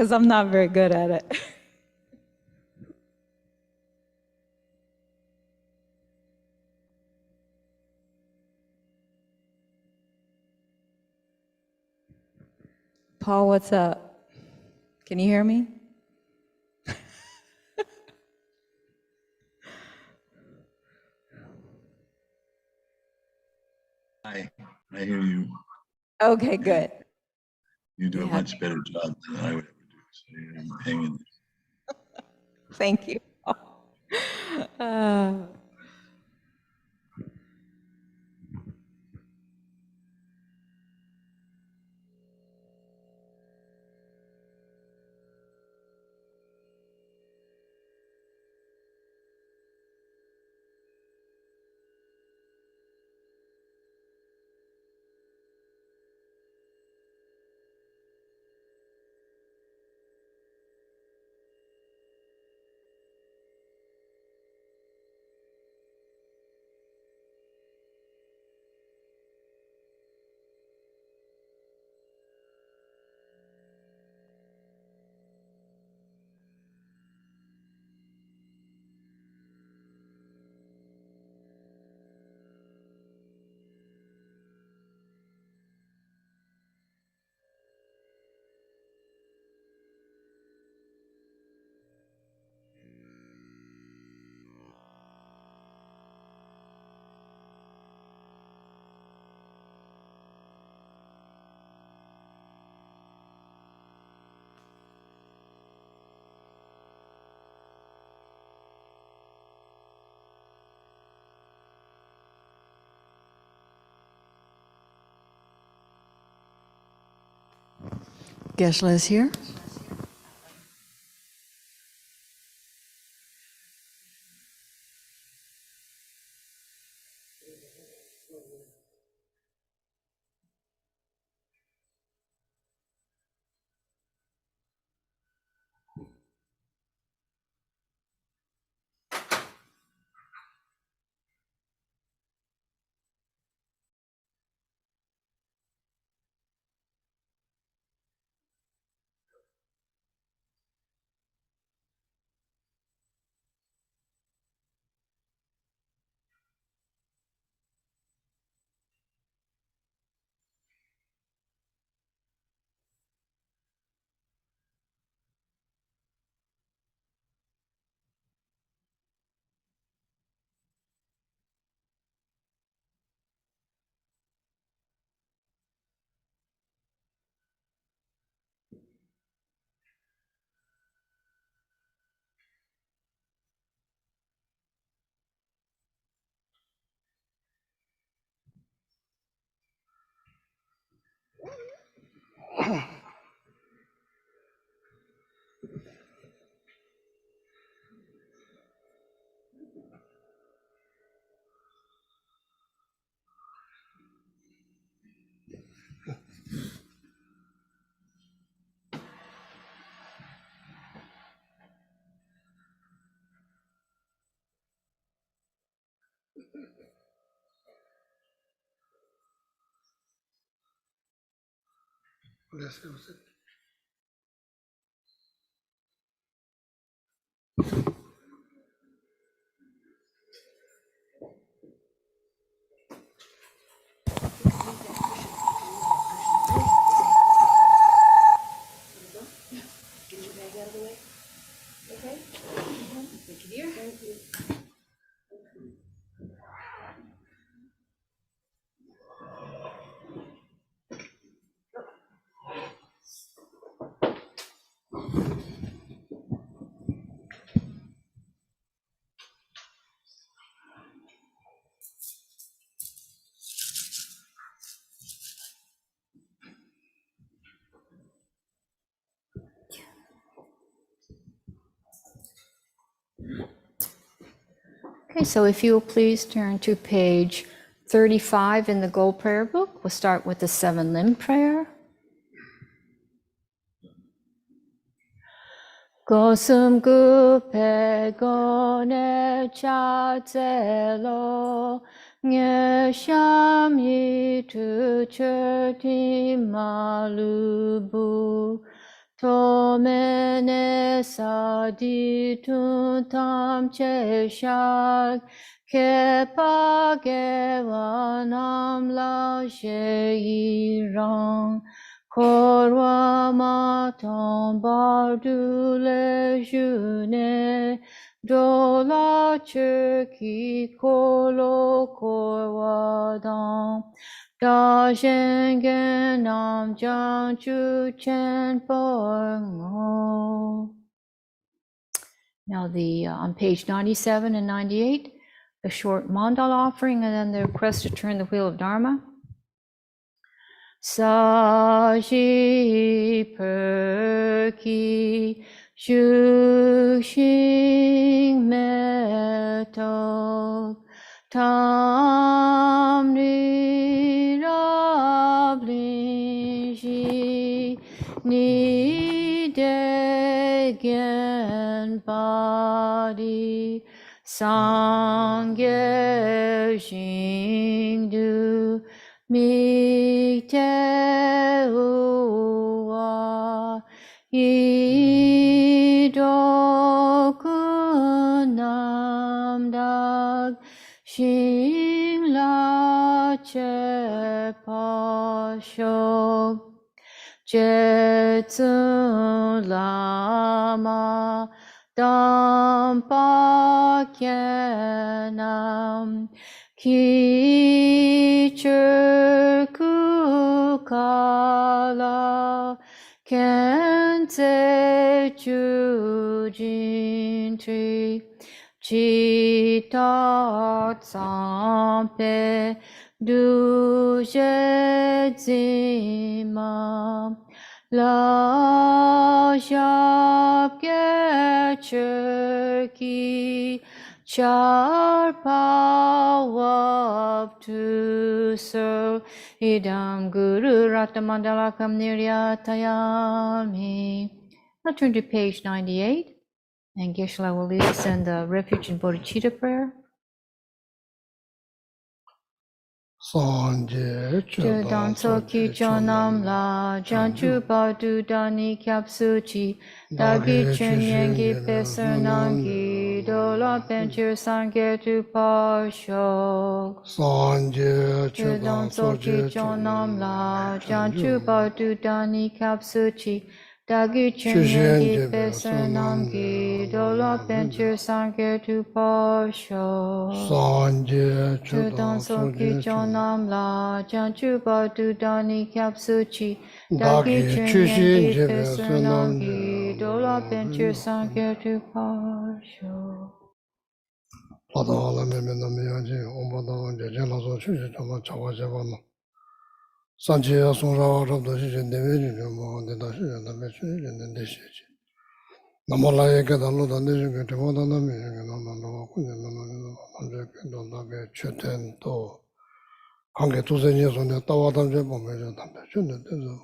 because I'm not very good at it. Paul, what's up? Can you hear me? Hi, I hear you. Okay, good. You do a much better job than I would ever do, so you're hanging. Thank you. Geshe is here. Okay, so if you will please turn to page 35 in the Gold Prayer Book. We'll start with the 7-limb prayer. Gosum gupe gone cha zelo nye sham yi tu cherti malubu Tomene saditun tam cheshak kepa gevanam la sheirang korwa matam bardule june dola churki kolo korwa dam Da Zhengen Nam Jiang Chu Chen Mo. Now on page 97 and 98, the short mandala offering, and then the request to turn the wheel of Dharma. Saji Perki Shu Xing Meto Tam Ni Rab Lin Ji Ni De Gen Badi Sangye Xing Du Mi te uwa idoku namdag shing la che pa shok jetsun lama dampa kyenam ki kukala kense chujin tri chita sampe duje zima la shabke churki char pawab to serve idam guru ratamandalakam niryatayami. Now turn to page 98, and Geshe will lead us in the refuge and bodhicitta prayer. Chudan soki chonam la janchu badu dani kyapsuchi dagi chenyengi pesernangi dola penchir sangye tu pasho. Chudan soki chonam la janchu badu dani kyapsuchi dagi chenyengi pesernangi dola penchir sangye tu pasho. Chudan soki chonam la janchu badu dani kyapsuchi dagi chenyengi pesernangi dola penchir sangye tu pasho. Sanjaya Songra Rabda Shijen Deveri Mohanda Shijen the Meshin and the Deshichi. Namalaya Gadalo than the Shigen to one of the Mission and on the Chuten to Hange 2 years on the Tawatam Jabo Major Tampation and the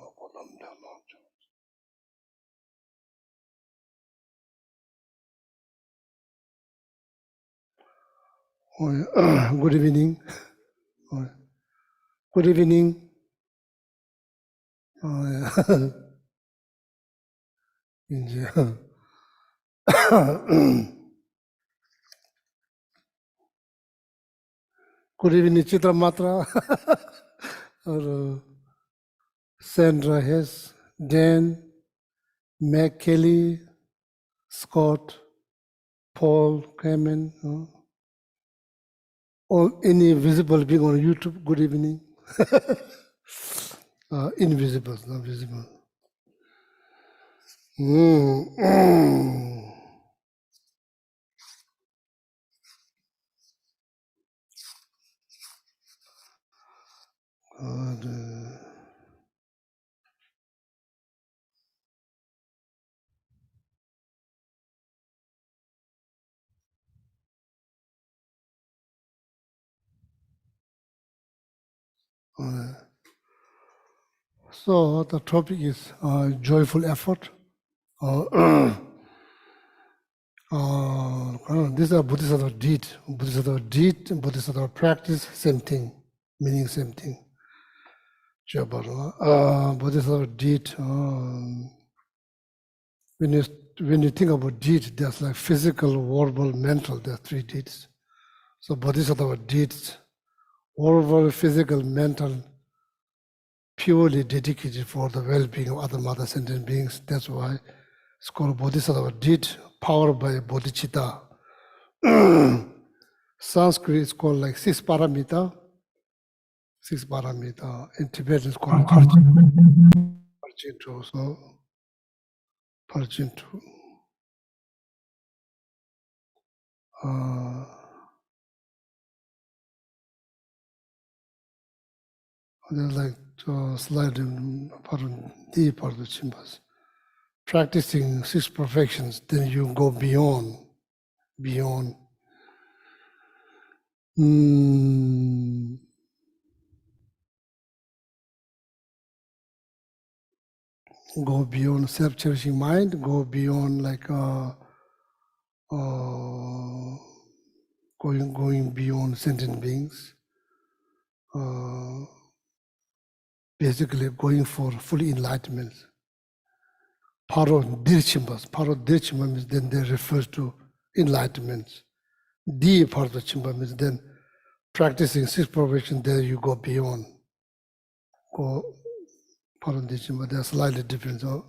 Good evening. Good evening. Good evening, Chitra Matra, or Sandra Hess, Dan, Meg Kelly, Scott, Paul, Clement, or any visible being on YouTube. Good evening. Invisible, not visible. So the topic is joyful effort. These are Bodhisattva deed. Bodhisattva deed and Bodhisattva practice, same thing, meaning same thing. Bodhisattva deed. when you think about deeds, there's like physical, verbal, mental. There are 3 deeds. So bodhisattva deeds, verbal, physical, mental, purely dedicated for the well-being of other mother sentient beings. That's why it's called bodhisattva deed, powered by bodhicitta. Sanskrit is called like 6 paramita. 6 paramita. In Tibetan it's called parjintu. So parjintu. There's like slide in part of the part of the chimbas. Practicing 6 perfections, then you go beyond. Go beyond self-cherishing mind, go beyond like going beyond sentient beings. Basically going for full enlightenment. Paro dirchimbas means then they refers to enlightenment. D part of the chimba means then practicing 6 perfections, there you go beyond. Go paro dirchimba, they're slightly different. So,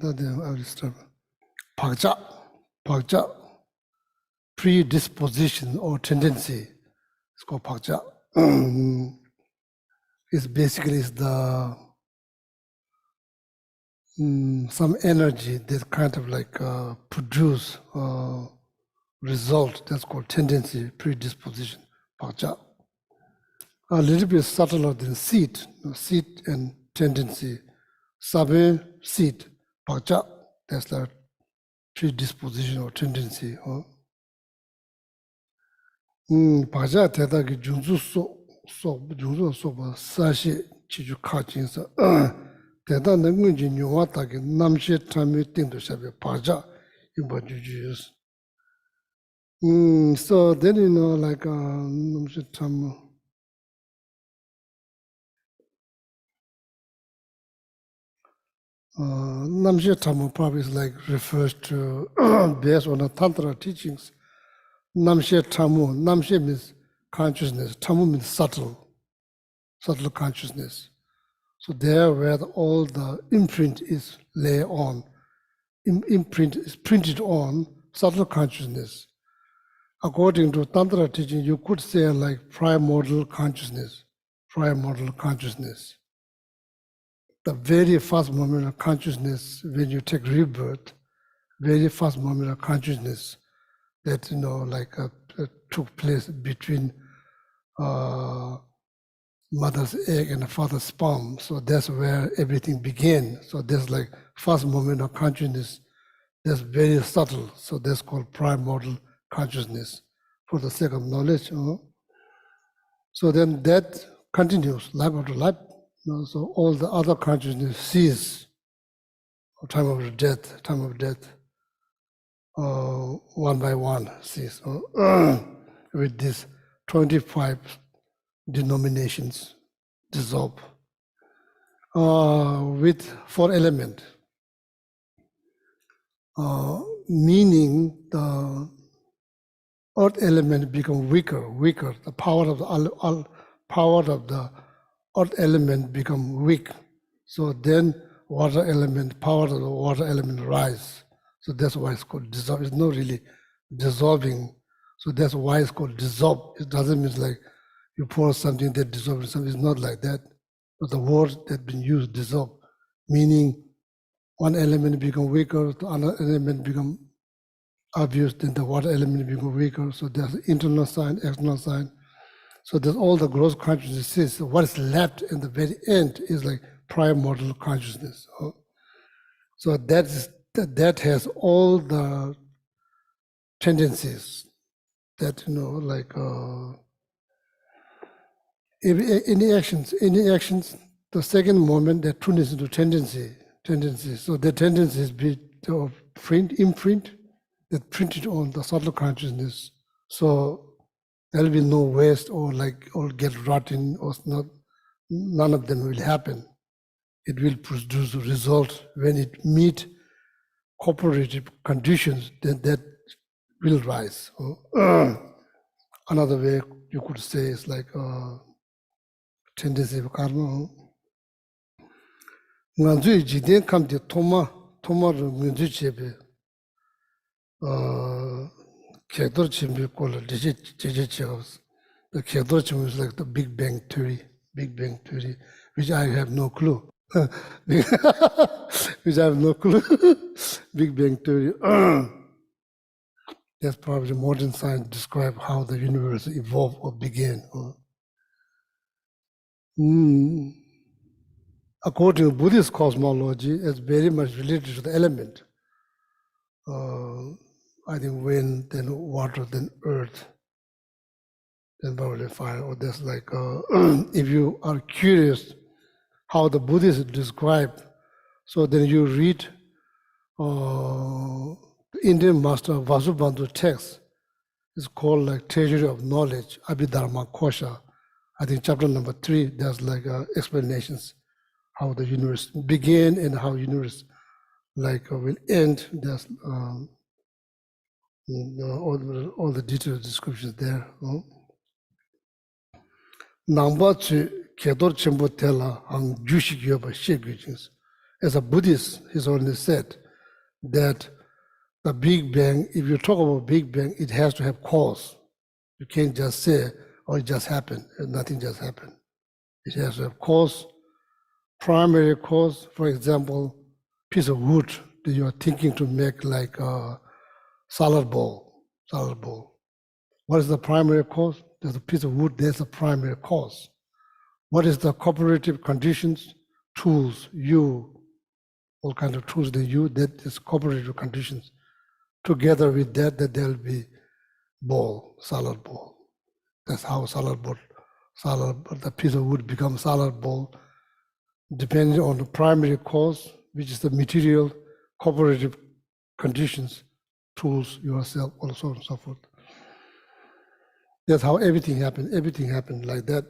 I will start. Bhakja, predisposition or tendency. It's called bhakja. It's basically the some energy that kind of like produce result. That's called tendency, predisposition, bhakja. A little bit subtler than seed and tendency. Sabe, seed, bhakja, that's the predisposition or tendency. Bhakja teta ki junzu so sashi chiju kachin sa. Teta nangunji nyuwa taki namshe tami tingdo shabe bhakja imba juju yus. So then like namshe tamu. Namshe tamu probably is like refers to based on the tantra teachings. Namshe tamu. Namshe means consciousness. Tamu means subtle consciousness. So there where all the imprint is laid on, imprint is printed on subtle consciousness. According to tantra teaching, you could say like primordial consciousness. The very first moment of consciousness when you take rebirth, very first moment of consciousness that like took place between mother's egg and the father's sperm. So that's where everything began. So that's like first moment of consciousness. That's very subtle. So that's called primordial consciousness for the sake of knowledge. So then that continues life after life. So all the other consciousness cease. Time of death, one by one cease. With these 25 denominations dissolve. With 4 elements, meaning the earth element become weaker. The power of the earth element become weak. So then water element, power of the water element rise. So that's why it's called dissolve. It's not really dissolving. So that's why it's called dissolve. It doesn't mean like you pour something that dissolves something. It's not like that. But the word that been used, dissolve, meaning one element become weaker, the other element become obvious, then the water element become weaker. So there's internal sign, external sign. So there's all the gross consciousness. So what is left in the very end is like primordial consciousness. So that has all the tendencies that like if any actions, the second moment that turns into tendency. So the tendency is of imprint that printed on the subtle consciousness. So there'll be no waste or get rotten or not. None of them will happen. It will produce a result when it meet cooperative conditions. Then that will rise. Another way you could say is like tendency of karma. Nganzu jiden kam de toma ru nganzu chebe kedor chimbe kola deje chegos. The kedor chimbe is like the Big Bang theory, which I have no clue. Which I have no clue. Big Bang theory. That's probably modern science describe how the universe evolved or began. According to Buddhist cosmology, it's very much related to the element. I think wind, then water, then earth, then probably fire. Or that's like, if you are curious how the Buddhists describe, so then you read Indian master Vasubandhu text. It's called like Treasury of Knowledge, Abhidharma Kosha. I think chapter number 3, there's like explanations how the universe began and how universe will end. There's all the detailed descriptions there. Namba chu kedor chembo tela ang jushik yoba shegujins. As a Buddhist, he's already said that the Big Bang, if you talk about Big Bang, it has to have cause. You can't just say, oh, it just happened, and nothing just happened. It has to have cause, primary cause. For example, piece of wood that you are thinking to make like a salad bowl. What is the primary cause? There's a piece of wood, there's the primary cause. What is the cooperative conditions? Tools, all kinds of tools that that is cooperative conditions. Together with that there'll be salad bowl. That's how the piece of wood becomes salad bowl, depending on the primary cause, which is the material, cooperative conditions, tools, yourself, and so on and so forth. That's how everything happened. Everything happened like that.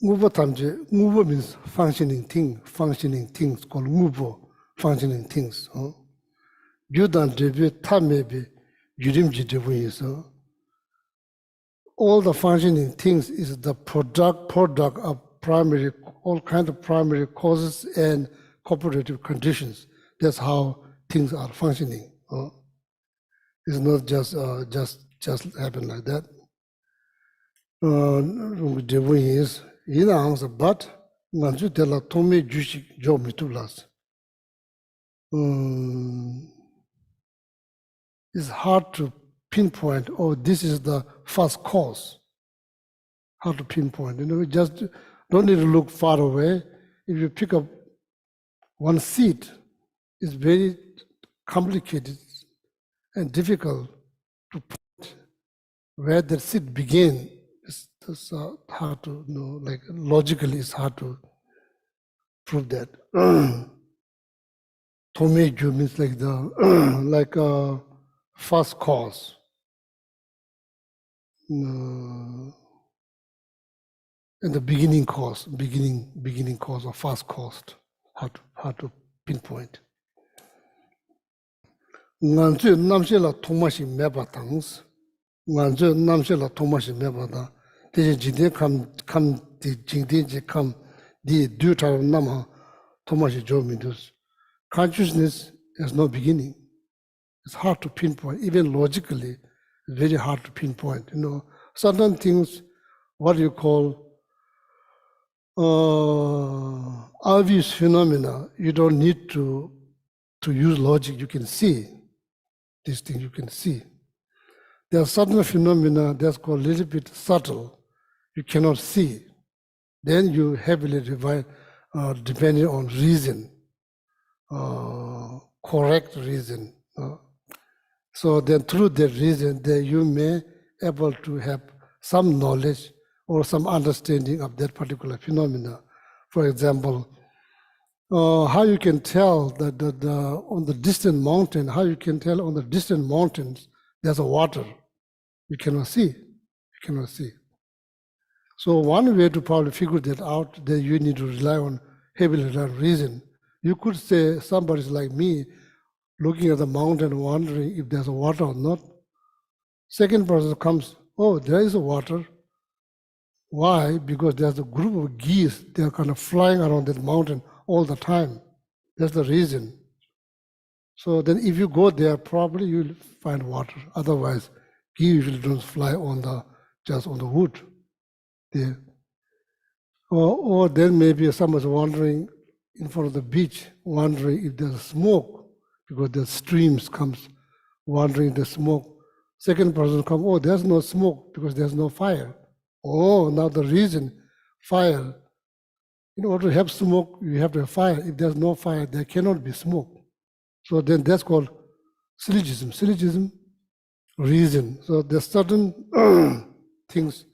Ngubo means functioning things called ngubo, functioning things. Yudan debi tamebi yurim jidebu is. All the functioning things is the product of all kinds of primary causes and cooperative conditions. That's how things are functioning. It's not just happen like that. Debu is. But nganju tela tome jushik jo mitulas. It's hard to pinpoint, oh, this is the first cause. Hard to pinpoint. You just don't need to look far away. If you pick up one seed, it's very complicated and difficult to point where the seed began. It's hard to know, logically it's hard to prove that. Tomeju means like the first cause. And the beginning cause or first cause, hard to pinpoint. Nganzu namshela tomashi meba tangs. Nganzu namshela tomashi meba da. Deje jinde kam di jingde je kam di du tar nama tomashi jo mindus. Consciousness has no beginning. It's hard to pinpoint. Even logically, it's very hard to pinpoint. Certain things, what you call obvious phenomena, you don't need to use logic. You can see these things. You can see. There are certain phenomena that's called a little bit subtle. You cannot see. Then you heavily divide, depending on reason, correct reason. So then through that reason that you may able to have some knowledge or some understanding of that particular phenomena. For example, how you can tell that on the distant mountain, how you can tell on the distant mountains there's a water. You cannot see. You cannot see. So one way to probably figure that out, that you need to rely on heavily rely on reason. You could say somebody's like me, looking at the mountain, wondering if there's a water or not. Second person comes, oh, there is a water. Why? Because there's a group of geese, they're kind of flying around that mountain all the time. That's the reason. So then if you go there, probably you'll find water. Otherwise, geese usually don't fly on just on the wood there. Or then maybe someone's wandering in front of the beach, wondering if there's smoke, because the streams comes wandering the smoke. Second person come, oh, there's no smoke because there's no fire. Oh, now the reason, fire. In order to have smoke, you have to have fire. If there's no fire, there cannot be smoke. So then that's called syllogism. Syllogism, reason. So there's certain things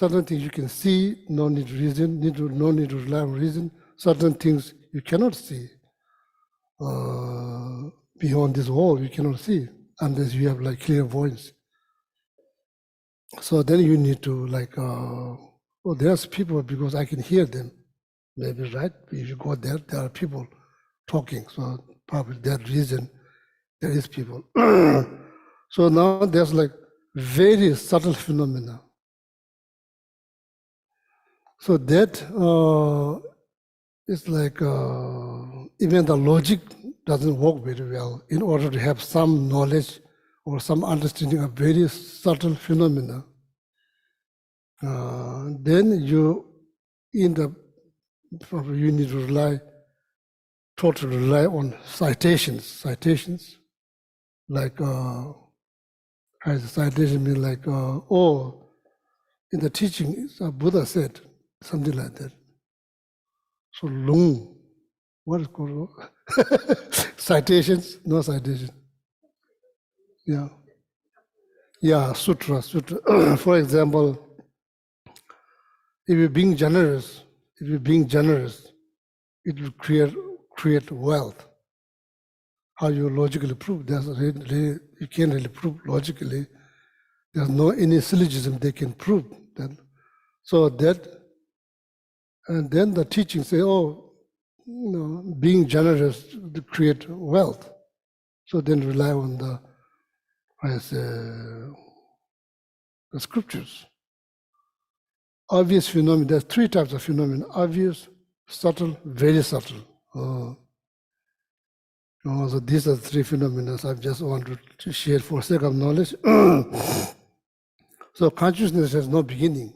you can see, no need reason, no need to rely on reason. Certain things you cannot see. Beyond this wall, you cannot see unless you have like clairvoyance. So then you need to like, oh, there's people because I can hear them. Maybe, right? If you go there, there are people talking. So probably that reason there is people. So now there's like very subtle phenomena. So that is like, even the logic doesn't work very well. In order to have some knowledge or some understanding of very subtle phenomena, then you need to totally rely on citations, like, as a citation mean like, oh, in the teaching, Buddha said, something like that. So long, what is called? Citations, no citation. Yeah. Yeah, sutra. For example, if you're being generous, it will create wealth. How you logically prove? You can't really prove logically. There's no any syllogism they can prove that. So that, and then the teaching say, oh, being generous to create wealth. So then rely on the scriptures. Obvious phenomena, there's three types of phenomena: obvious, subtle, very subtle. So these are the three phenomena I just wanted to share for sake of knowledge. So consciousness has no beginning.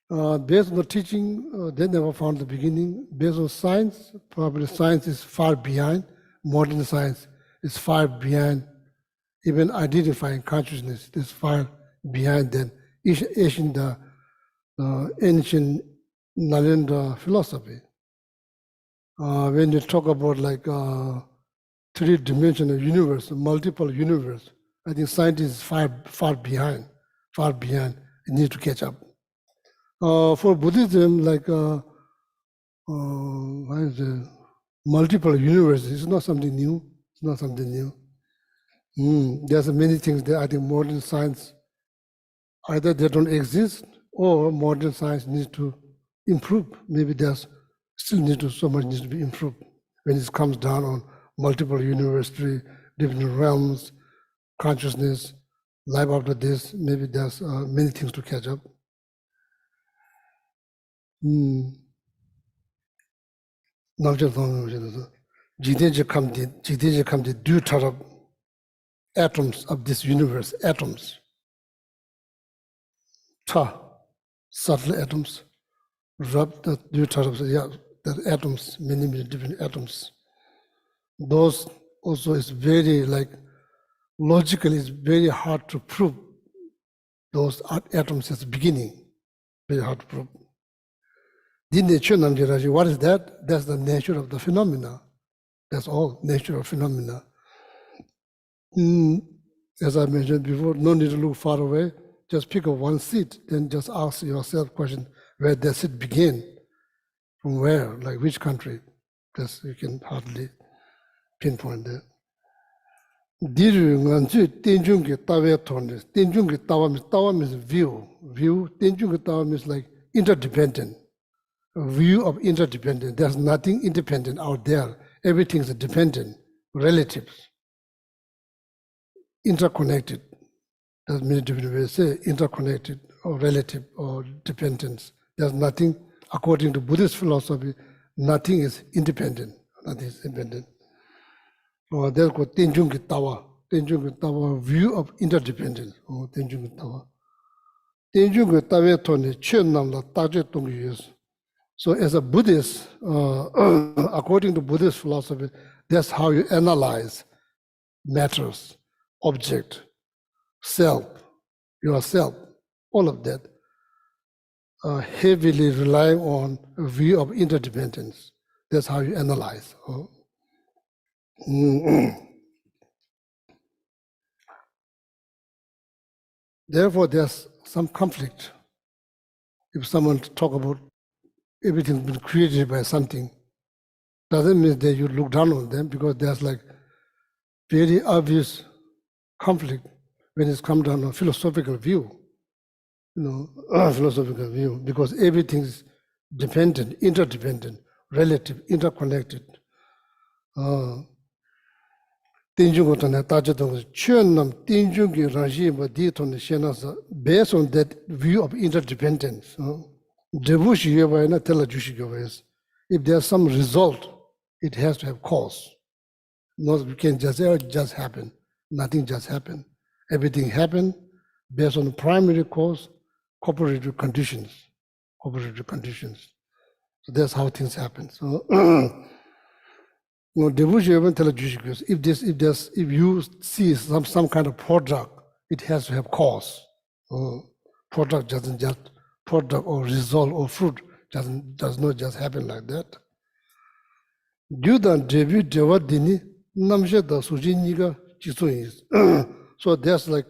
Based on the teaching, they never found the beginning. Based on science, probably science is far behind. Modern science is far behind. Even identifying consciousness is far behind than ancient Nalanda philosophy. When you talk about like three-dimensional universe, multiple universe, I think scientists far behind. You need to catch up. For Buddhism, like multiple universes, it's not something new. There's many things that I think modern science, either they don't exist or modern science needs to improve. Maybe there's so much needs to be improved when it comes down on multiple universes, different realms, consciousness, life after this. Maybe there's many things to catch up. Do type atoms of this universe, atoms. Subtle atoms. Rub the atoms, many different atoms. Those also is very like logically it's very hard to prove those atoms as beginning. Very hard to prove. What is that? That's the nature of the phenomena. That's all, nature of phenomena. As I mentioned before, no need to look far away. Just pick up one seat, then just ask yourself question, where does it begin? From where, like which country? Just you can hardly pinpoint that. Diru nganju tenjung ke tawe thonde. Tenjung ke tawa means view. Tenjung ke tawa means like interdependent. A view of interdependent. There's nothing independent out there. Everything is dependent, relatives, interconnected. That's many different ways to say interconnected or relative or dependence. There's nothing, according to Buddhist philosophy, nothing is independent. Nothing is independent. Or there's called Tenjung Tawa, view of interdependence. Or Tenjung Tawa. Tenjung Tawa Tone, Chen Namla, Taje Tung Yus. So as a Buddhist, according to Buddhist philosophy, that's how you analyze matters, object, self, yourself, all of that, heavily relying on a view of interdependence. That's how you analyze. Therefore, there's some conflict. If someone talk about everything's been created by something, doesn't mean that you look down on them, because there's like very obvious conflict when it's come down to a philosophical view, philosophical view, because everything is dependent, interdependent, relative, interconnected. Based on that view of interdependence, if there's some result, it has to have cause. Not it can just happen. Nothing just happen. Everything happened based on primary cause, cooperative conditions. Cooperative conditions. So that's how things happen. So if you see some kind of product, it has to have cause. Product doesn't just product or result or fruit does not just happen like that. So there's like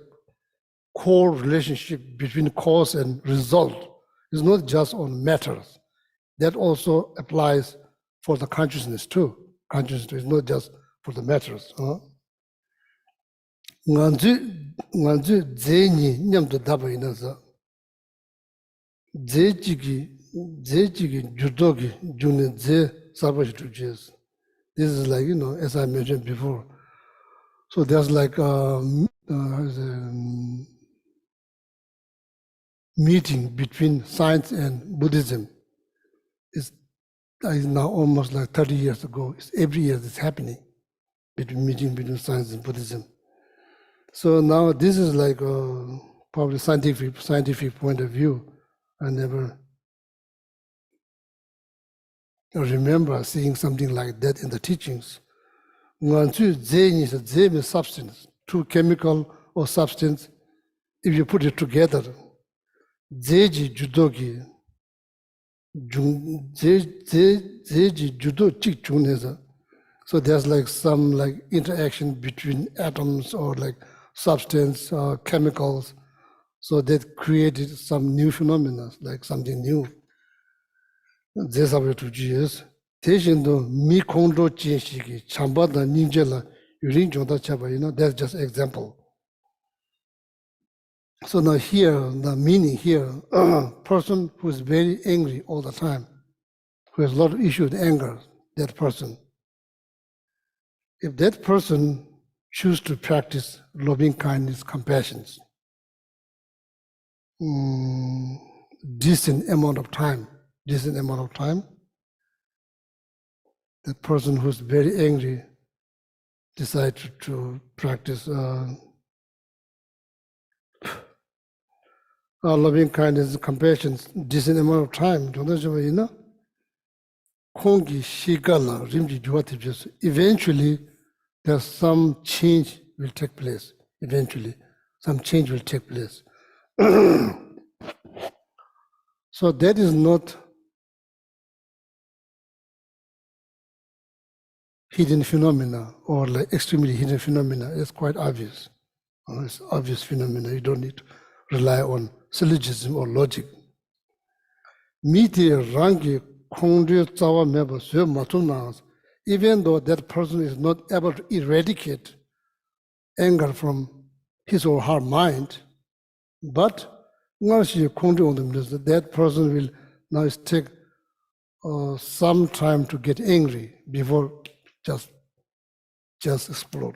core relationship between cause and result. It's not just on matters. That also applies for the consciousness too. Consciousness is not just for the matters. This is like, as I mentioned before. So there's like a meeting between science and Buddhism. It's now almost like 30 years ago. Every year it's happening, meeting between science and Buddhism. So now this is like probably scientific point of view. I never remember seeing something like that in the teachings. Ze means substance, two chemical or substance. If you put it together, zeji judogi, zeji judo chik chuneza. So there's like some like interaction between atoms or like substance or chemicals. So that created some new phenomena, like something new. That's how it is. Mi kondo chinshiki, chambada ninjala, yurin jonda chaba, that's just example. So now here, the meaning here, person who is very angry all the time, who has a lot of issue with anger, that person. If that person choose to practice loving kindness, compassion, decent amount of time, the person who's very angry decides to practice loving kindness, compassion, decent amount of time. Eventually, there's some change will take place. Eventually, some change will take place. So that is not hidden phenomena or like extremely hidden phenomena. It's quite obvious. It's obvious phenomena. You don't need to rely on syllogism or logic. Miti rangi kongri tsawa meba sue matumnas, even though that person is not able to eradicate anger from his or her mind, but that person will now take some time to get angry before just explode.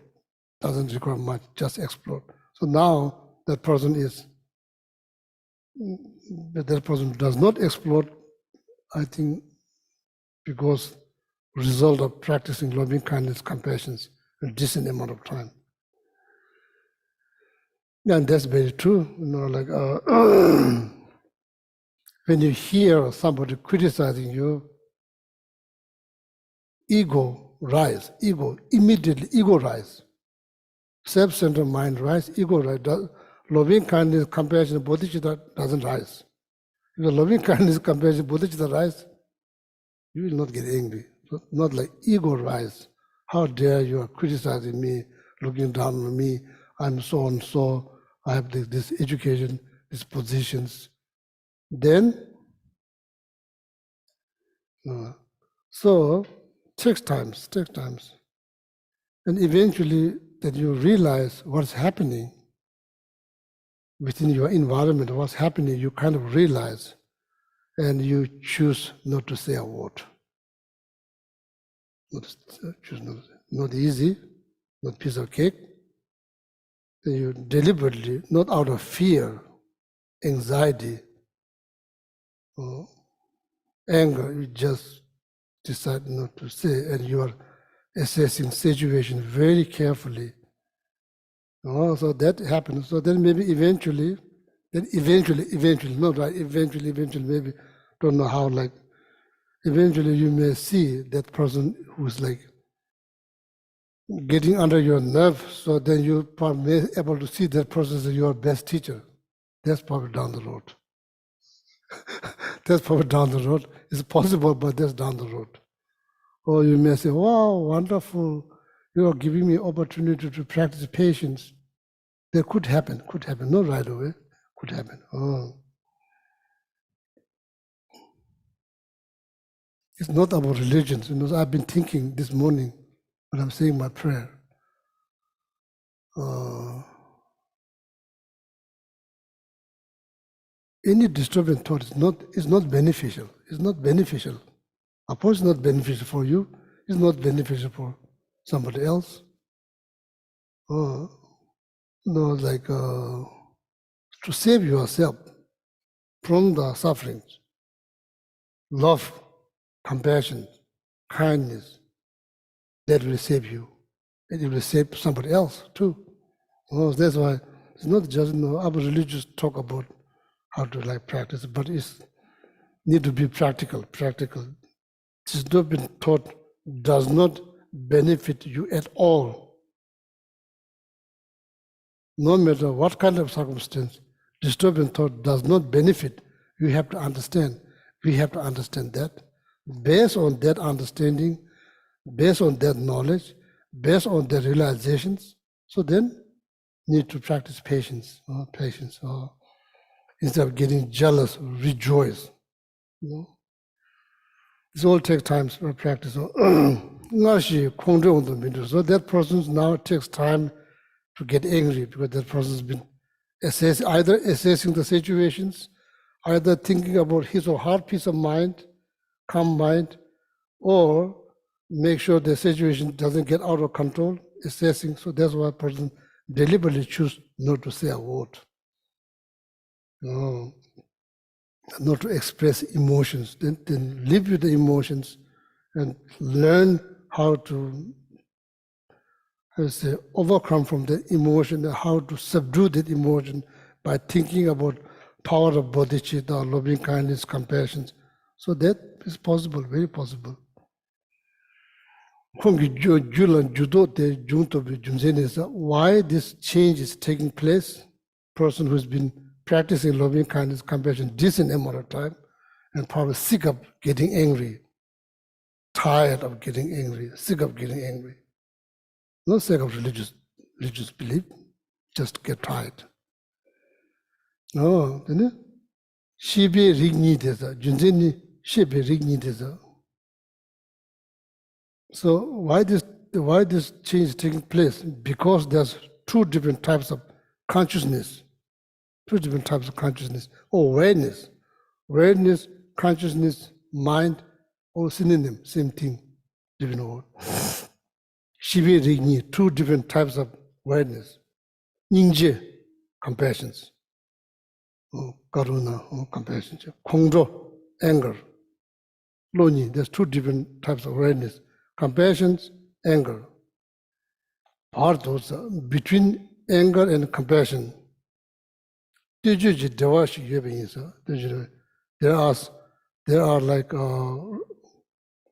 Doesn't require much, just explode. So now that person does not explode, I think, because result of practicing loving kindness, compassion, a decent amount of time. And that's very true. Like when you hear somebody criticizing you, ego rise, immediately ego rise. Self-centered mind rise, ego rise. Loving kindness, compassion, bodhicitta doesn't rise. If the loving kindness, compassion, bodhicitta rise, you will not get angry. So not like ego rise. How dare you are criticizing me, looking down on me, I'm so and so, I have this education, these positions. Then, so takes times. And eventually that you realize what's happening within your environment, what's happening, you kind of realize, and you choose not to say a word. Not easy, not piece of cake. Then you deliberately, not out of fear, anxiety, or anger, you just decide not to say, and you are assessing situation very carefully. So that happens. So then maybe eventually, not right, eventually, maybe, don't know how, like, eventually you may see that person who's like getting under your nerve, so then you probably able to see that person as your best teacher. That's probably down the road. That's probably down the road. It's possible, but that's down the road. Or you may say, wow, wonderful, you are giving me opportunity to practice patience. That could happen, not right away, could happen. It's not about religion. I've been thinking this morning when I'm saying my prayer. Any disturbing thought is not beneficial. It's not beneficial. Of course, it's not beneficial for you. It's not beneficial for somebody else. Like to save yourself from the sufferings, love, compassion, kindness, that will save you. And it will save somebody else too. That's why it's not just our religious talk about how to like practice, but it's need to be practical. Disturbing thought does not benefit you at all. No matter what kind of circumstance, disturbing thought does not benefit. You have to understand. We have to understand that. Based on that understanding, based on that knowledge, based on the realizations, so then need to practice patience. Instead of getting jealous, rejoice. This all takes time for practice. So that person now takes time to get angry because that person has been either assessing the situations, either thinking about his or her peace of mind, calm mind, or make sure the situation doesn't get out of control, assessing. So that's why a person deliberately choose not to say a word. Not to express emotions, then live with the emotions and learn how to overcome from the emotion and how to subdue that emotion by thinking about power of bodhicitta, loving kindness, compassion. So that is possible, very possible. Why this change is taking place? Person who's been practicing loving kindness, compassion decent amount of time, and probably sick of getting angry. tired of getting angry, sick of getting angry. Not sick of religious belief, just get tired. No, then shibe rigni desa, junzeni shibe rigni desa. So why this change is taking place? Because there's two different types of consciousness. Two different types of consciousness. Awareness. Awareness, consciousness, mind, all synonym, same thing. Different word. Shibe rigni, two different types of awareness. Ningje, compassion. Karuna, compassion. Kongjo, anger. Loni, there's two different types of awareness. Compassion, anger. Part those between anger and compassion. There are like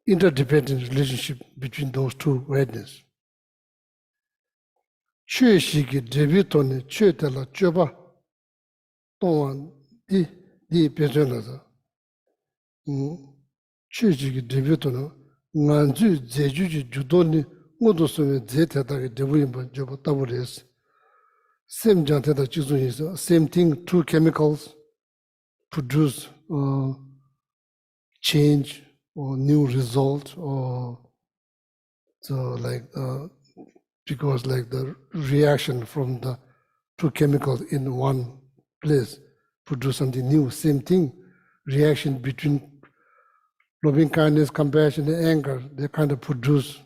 interdependent relationship between those two awareness. Chue shiki debutone chue tela chuba tongan di pesonasa. Chue shiki debutone nganzu zejuji judoni ngodo sume zetata debuyimba joba tabures. Same janteta chizu same thing, two chemicals produce change or new result, or so like because like the reaction from the two chemicals in one place produce something new. Same thing, reaction between loving kindness, compassion, and anger, they kind of produce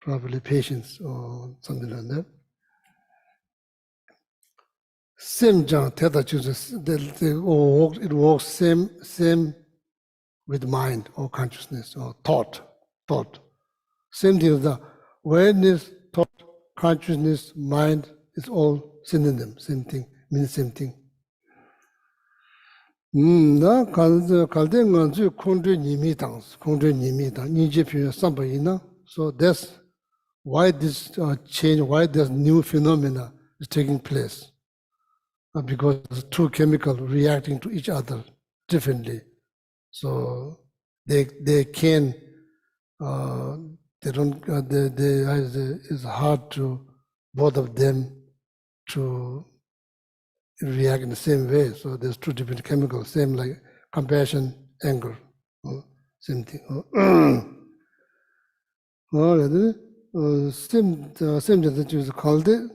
probably patience or something like that. Same John Theta chooses it works same with mind or consciousness or thought. Same thing with the awareness, thought, consciousness, mind is all synonym, same thing, means same thing. Na kalde nganzu kondre nimi tang nije pyo samba ina. So that's why this change, why this new phenomena is taking place. Because two chemicals reacting to each other differently. So they can, it's hard to both of them to react in the same way. So there's two different chemicals, same like compassion, anger, same thing. Same that you called it.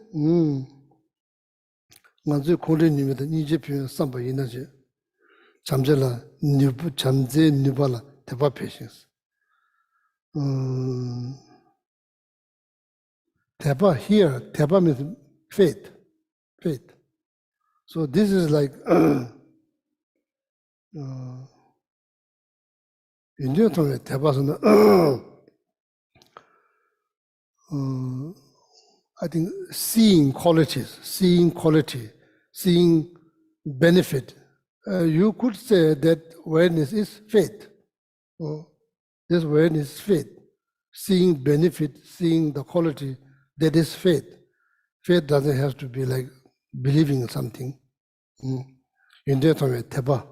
Manzu kore nimeda nije pyo samba inaje chamjela nibu chamje nibala teba patience. Teba here, teba means faith. So this is like India tome teba sana I think seeing qualities, seeing benefit. You could say that awareness is faith. This awareness is faith. Seeing benefit, seeing the quality, that is faith. Faith doesn't have to be like believing in something. In that way, teba.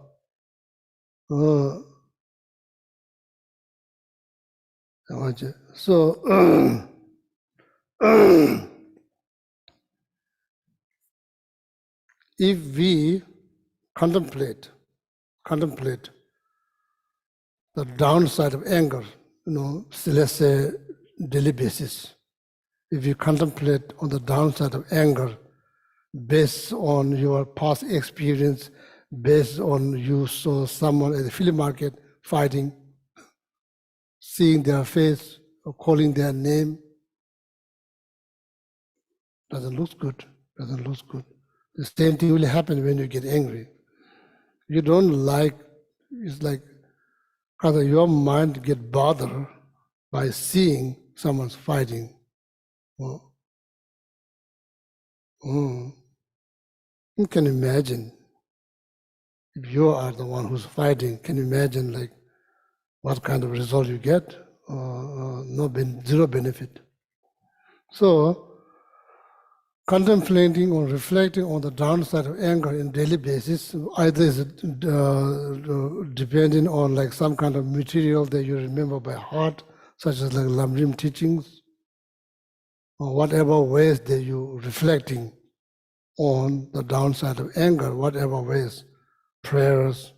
So if we contemplate the downside of anger, let's say daily basis. If you contemplate on the downside of anger, based on your past experience, based on you saw someone at the flea market fighting, seeing their face or calling their name, doesn't look good. The same thing will happen when you get angry. You don't like, it's like your mind get bothered by seeing someone's fighting. You can imagine if you are the one who's fighting. Can you imagine like what kind of result you get? Zero benefit. So contemplating or reflecting on the downside of anger in daily basis, either is it depending on like some kind of material that you remember by heart, such as like Lamrim teachings, or whatever ways that you reflecting on the downside of anger, whatever ways, prayers,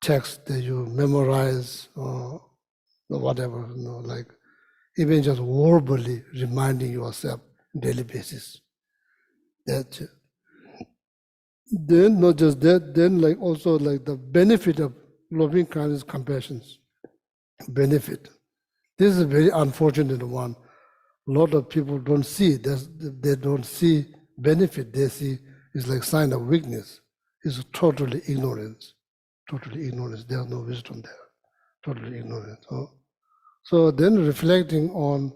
texts that you memorize, or whatever, like even just verbally reminding yourself daily basis. That then not just that, then like also like the benefit of loving kindness, compassion, benefit. This is a very unfortunate one. A lot of people don't see that, they don't see benefit. They see it's like sign of weakness. It's totally ignorance. Totally ignorance. There's no wisdom there. Totally ignorance. So then reflecting on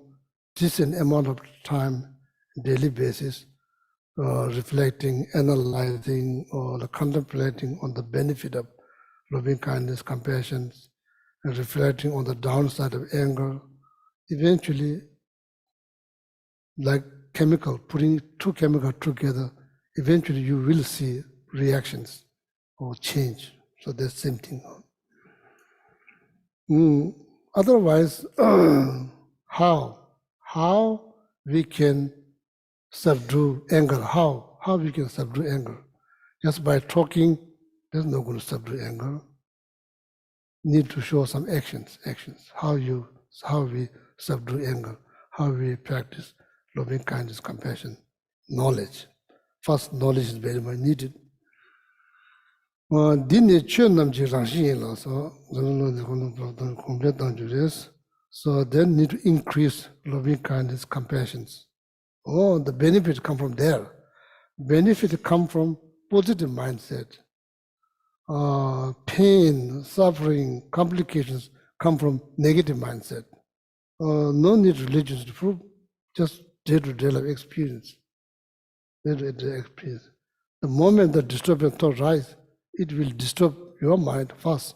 decent amount of time, daily basis, reflecting, analyzing, or contemplating on the benefit of loving kindness, compassion, and reflecting on the downside of anger, eventually, like chemical, putting two chemicals together, eventually you will see reactions or change. So that's same thing. Otherwise, how we can subdue anger? How we can subdue anger? Just by talking, there's no going to subdue anger. Need to show some actions. How we subdue anger, how we practice loving kindness, compassion, knowledge. First, knowledge is very much needed. So then need to increase loving kindness, compassion. Oh, the benefit come from there. Benefit come from positive mindset. Pain, suffering, complications come from negative mindset. No need religions to prove, just day-to-day life experience. Day-to-day experience. The moment the disturbing thought rise, it will disturb your mind first,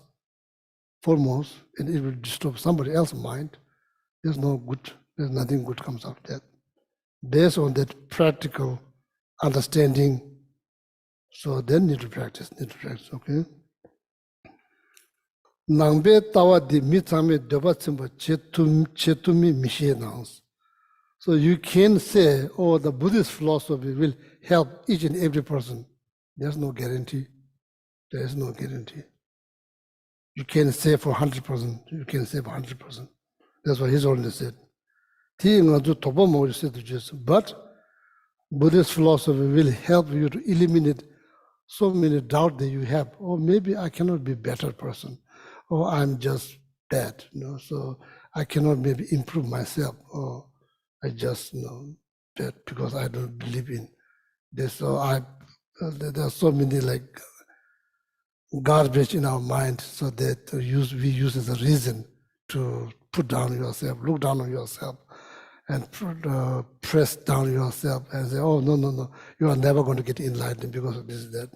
foremost, and it will disturb somebody else's mind. There's nothing good comes out of that. Based on that practical understanding, so then need to practice, okay? Nangbe tawa di mitame deba tsimba chetumi mishe nans. So you can say, oh, the Buddhist philosophy will help each and every person. There's no guarantee. There is no guarantee. You can say for 100%. You can say for 100%. That's what he's already said. But Buddhist philosophy will help you to eliminate so many doubts that you have. Or maybe I cannot be a better person. Or I'm just bad. So I cannot maybe improve myself. Or I just bad because I don't believe in this. So there are so many like garbage in our mind, so that we use as a reason to put down yourself, look down on yourself, and press down yourself and say, oh, no, you are never going to get enlightened because of this, that.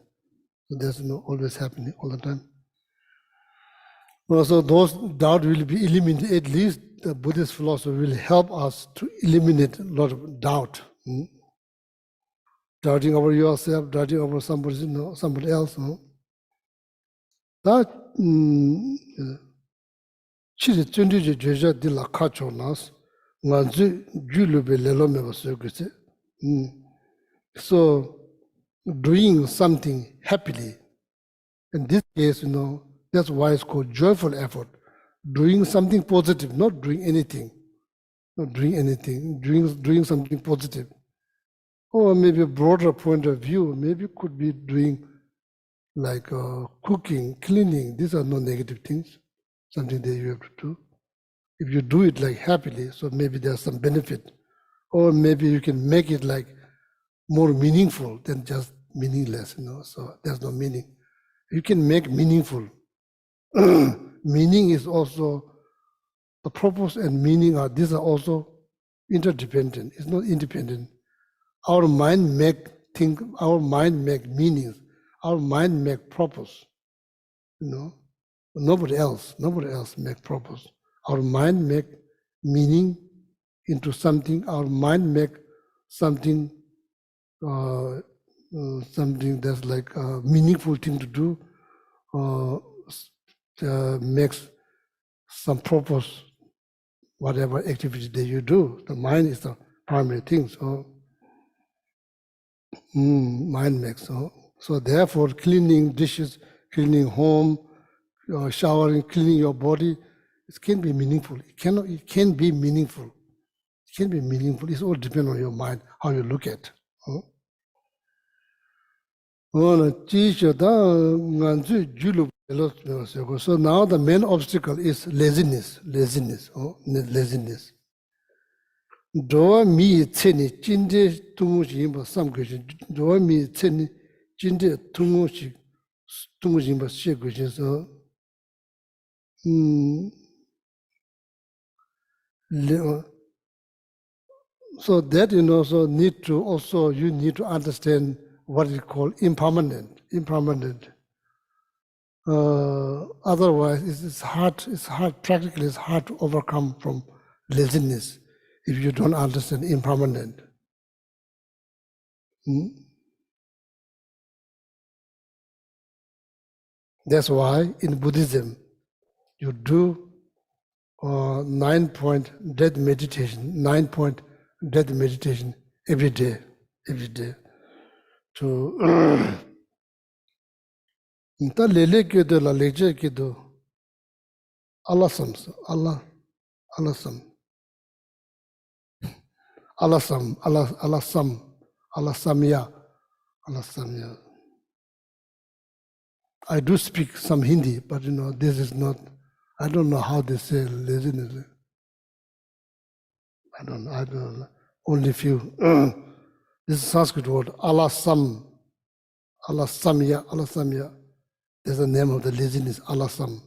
So that's always happening all the time. So those doubts will be eliminated. At least the Buddhist philosophy will help us to eliminate a lot of doubt. Doubting over yourself, doubting over somebody else. That chiri tsundi je jeja di la kacho nas nganzu julube lelo meba soguse. So doing something happily, in this case, that's why it's called joyful effort. Doing something positive, not doing anything, doing something positive. Or maybe a broader point of view, maybe could be doing like cooking, cleaning. These are no negative things, something that you have to do. If you do it like happily, so maybe there's some benefit. Or maybe you can make it like more meaningful than just meaningless, so there's no meaning. You can make meaningful. Meaning is also, the purpose and meaning these are also interdependent, it's not independent. Our mind make meanings, our mind make purpose, Nobody else make purpose. Our mind make meaning into something, our mind make something, something that's like a meaningful thing to do, makes some purpose, whatever activity that you do. The mind is the primary thing, so mind makes. So therefore, cleaning dishes, cleaning home, showering, cleaning your body, it can be meaningful. It can be meaningful. It can be meaningful. It's all depends on your mind, how you look at. So now the main obstacle is laziness. Doa mi tseni jinde tungu yinba sam gujin. Doa mi tseni jinde tungu yinba she gujin. So that so you need to understand what is called impermanent. Otherwise, it's hard. Practically, it's hard to overcome from laziness if you don't understand impermanent. That's why in Buddhism, you do 9-point death meditation. 9-point death meditation every day. To ta lele kedo la leje kedo Allah samya. I do speak some Hindi, but this is not, I don't know how they say laziness. I don't know. Only few. This is Sanskrit word, Allah samya. There's the name of the laziness, Allah sam.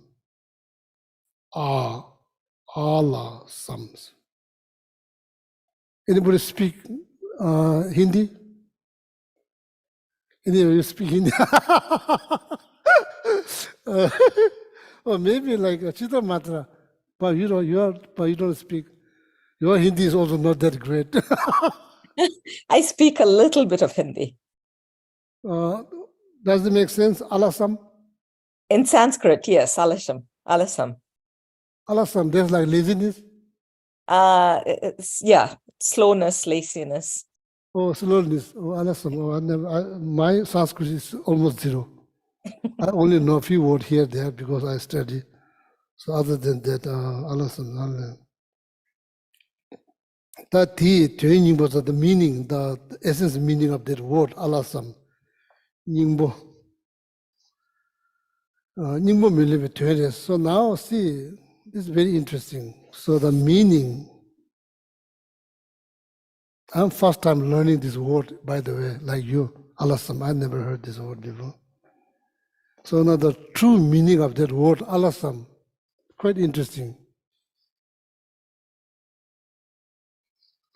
Allah sams. Anybody speak Hindi? Anybody speak Hindi? Or maybe like Chitra Matra, but you don't speak. Your Hindi is also not that great. I speak a little bit of Hindi. Does it make sense? Alasam? In Sanskrit, yes, alasam. Alasam, there's like laziness. Slowness, laziness. Oh, slowness. Oh, alasam. Oh, my Sanskrit is almost zero. I only know a few words here, there, because I study. So other than that, alasam. That training was the meaning, the essence meaning of that word, alasam. Ningbo. So now see, this is very interesting. So the meaning, I'm first time learning this word, by the way, like you, alasam. I never heard this word before. So now the true meaning of that word, alasam, quite interesting.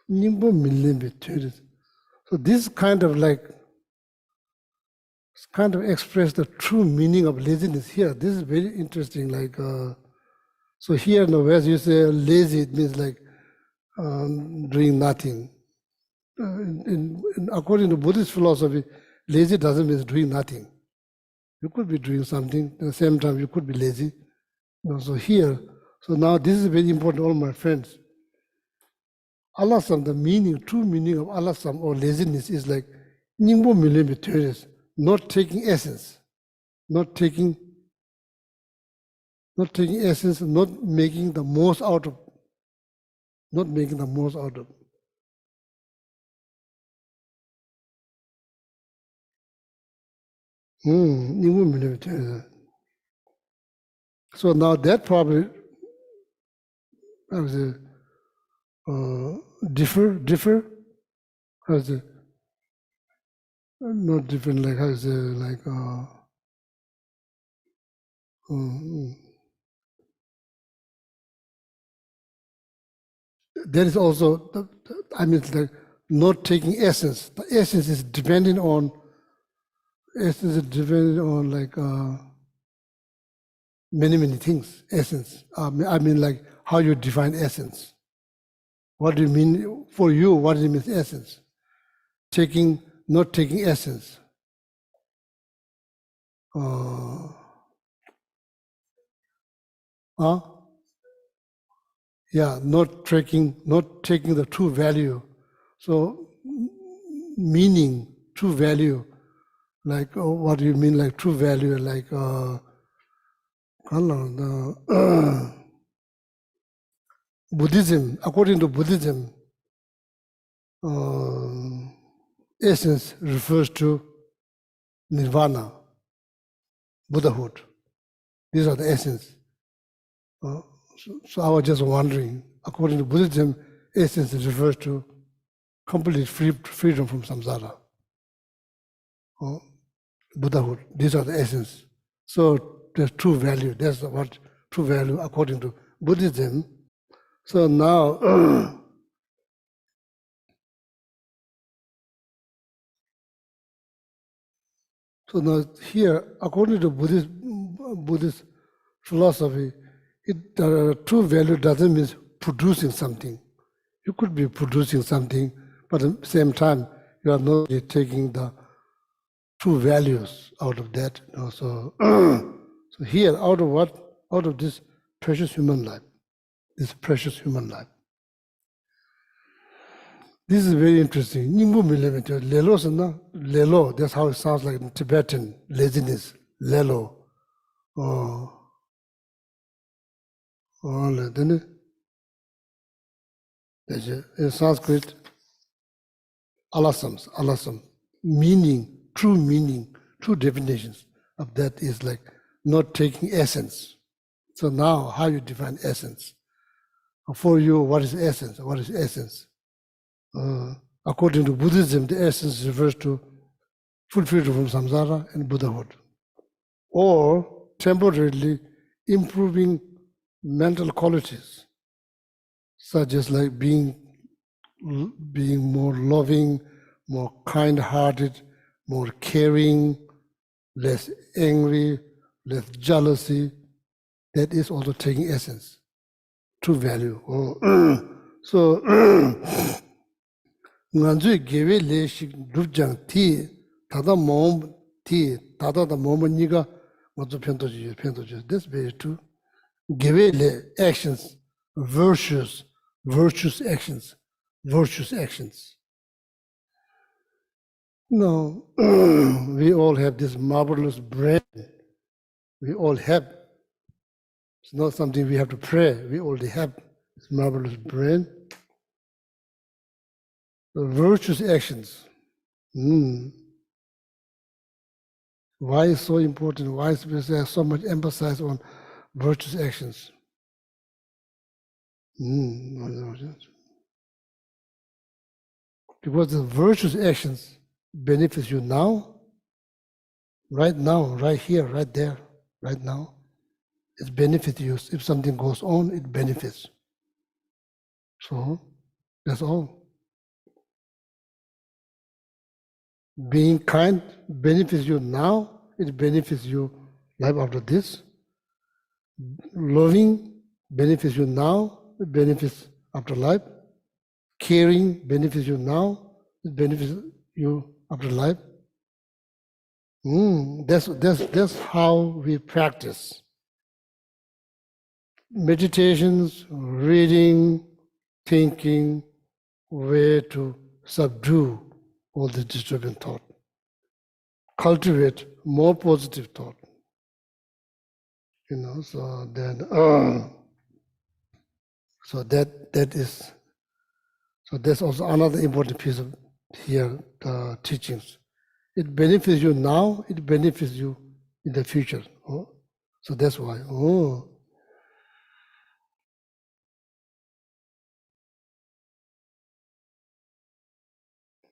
So this kind of express the true meaning of laziness here. This is very interesting. Like, so here in the West, you say lazy, it means like doing nothing. According to Buddhist philosophy, lazy doesn't mean doing nothing. You could be doing something, at the same time you could be lazy. So here, so now this is very important, all my friends. Alasam, the meaning, true meaning of alasam or laziness is like ningbo millimeters, not taking essence, not taking essence, not making the most out of. Ningbo millimeters. So now that probably, I would say, differ, how is it? Not different, like how is it, like there is also, I mean, like not taking essence. The essence is depending on like many things. Essence. I mean, like how you define essence. What do you mean for you? What do you mean essence? not taking essence. Yeah, not taking the true value. So meaning, true value, like what do you mean like true value? Like Buddhism, according to Buddhism, essence refers to nirvana, Buddhahood. These are the essence. So I was just wondering, according to Buddhism, essence refers to complete freedom from samsara, Buddhahood. These are the essence. So there's true value. That's what true value according to Buddhism. So now, here, according to Buddhist philosophy, true value doesn't mean producing something. You could be producing something, but at the same time, you are not taking the true values out of that. So, so here, out of what? Out of this precious human life, this precious human life. This is very interesting. Lelo, that's how it sounds like in Tibetan, laziness, lelo. In Sanskrit, alasam, meaning, true definitions of that is like not taking essence. So now, how you define essence? For you, what is essence? What is essence? According to Buddhism, the essence refers to full freedom from samsara and Buddhahood, or temporarily improving mental qualities, such as like being more loving, more kind-hearted, more caring, less angry, less jealousy. That is also taking essence, true value. So, nganzui gewe le shik dupjang ti tada mom ti tada da mom niga ngazu pento. That's very true. Gewe le actions, virtuous actions. No, we all have this marvelous brain. We all have. It's not something we have to pray. We already have this marvelous brain. Virtuous actions. Why is so important? Why is there so much emphasis on virtuous actions? Because the virtuous actions benefits you now, right here, right there, right now. It benefits you. If something goes on, it benefits. So that's all. Being kind benefits you now, it benefits you life after this. Loving benefits you now, it benefits after life. Caring benefits you now, it benefits you after life. That's how we practice. Meditations, reading, thinking, way to subdue all the disturbing thought. Cultivate more positive thought. So then, so that's also another important piece of here, the teachings. It benefits you now, it benefits you in the future. So that's why.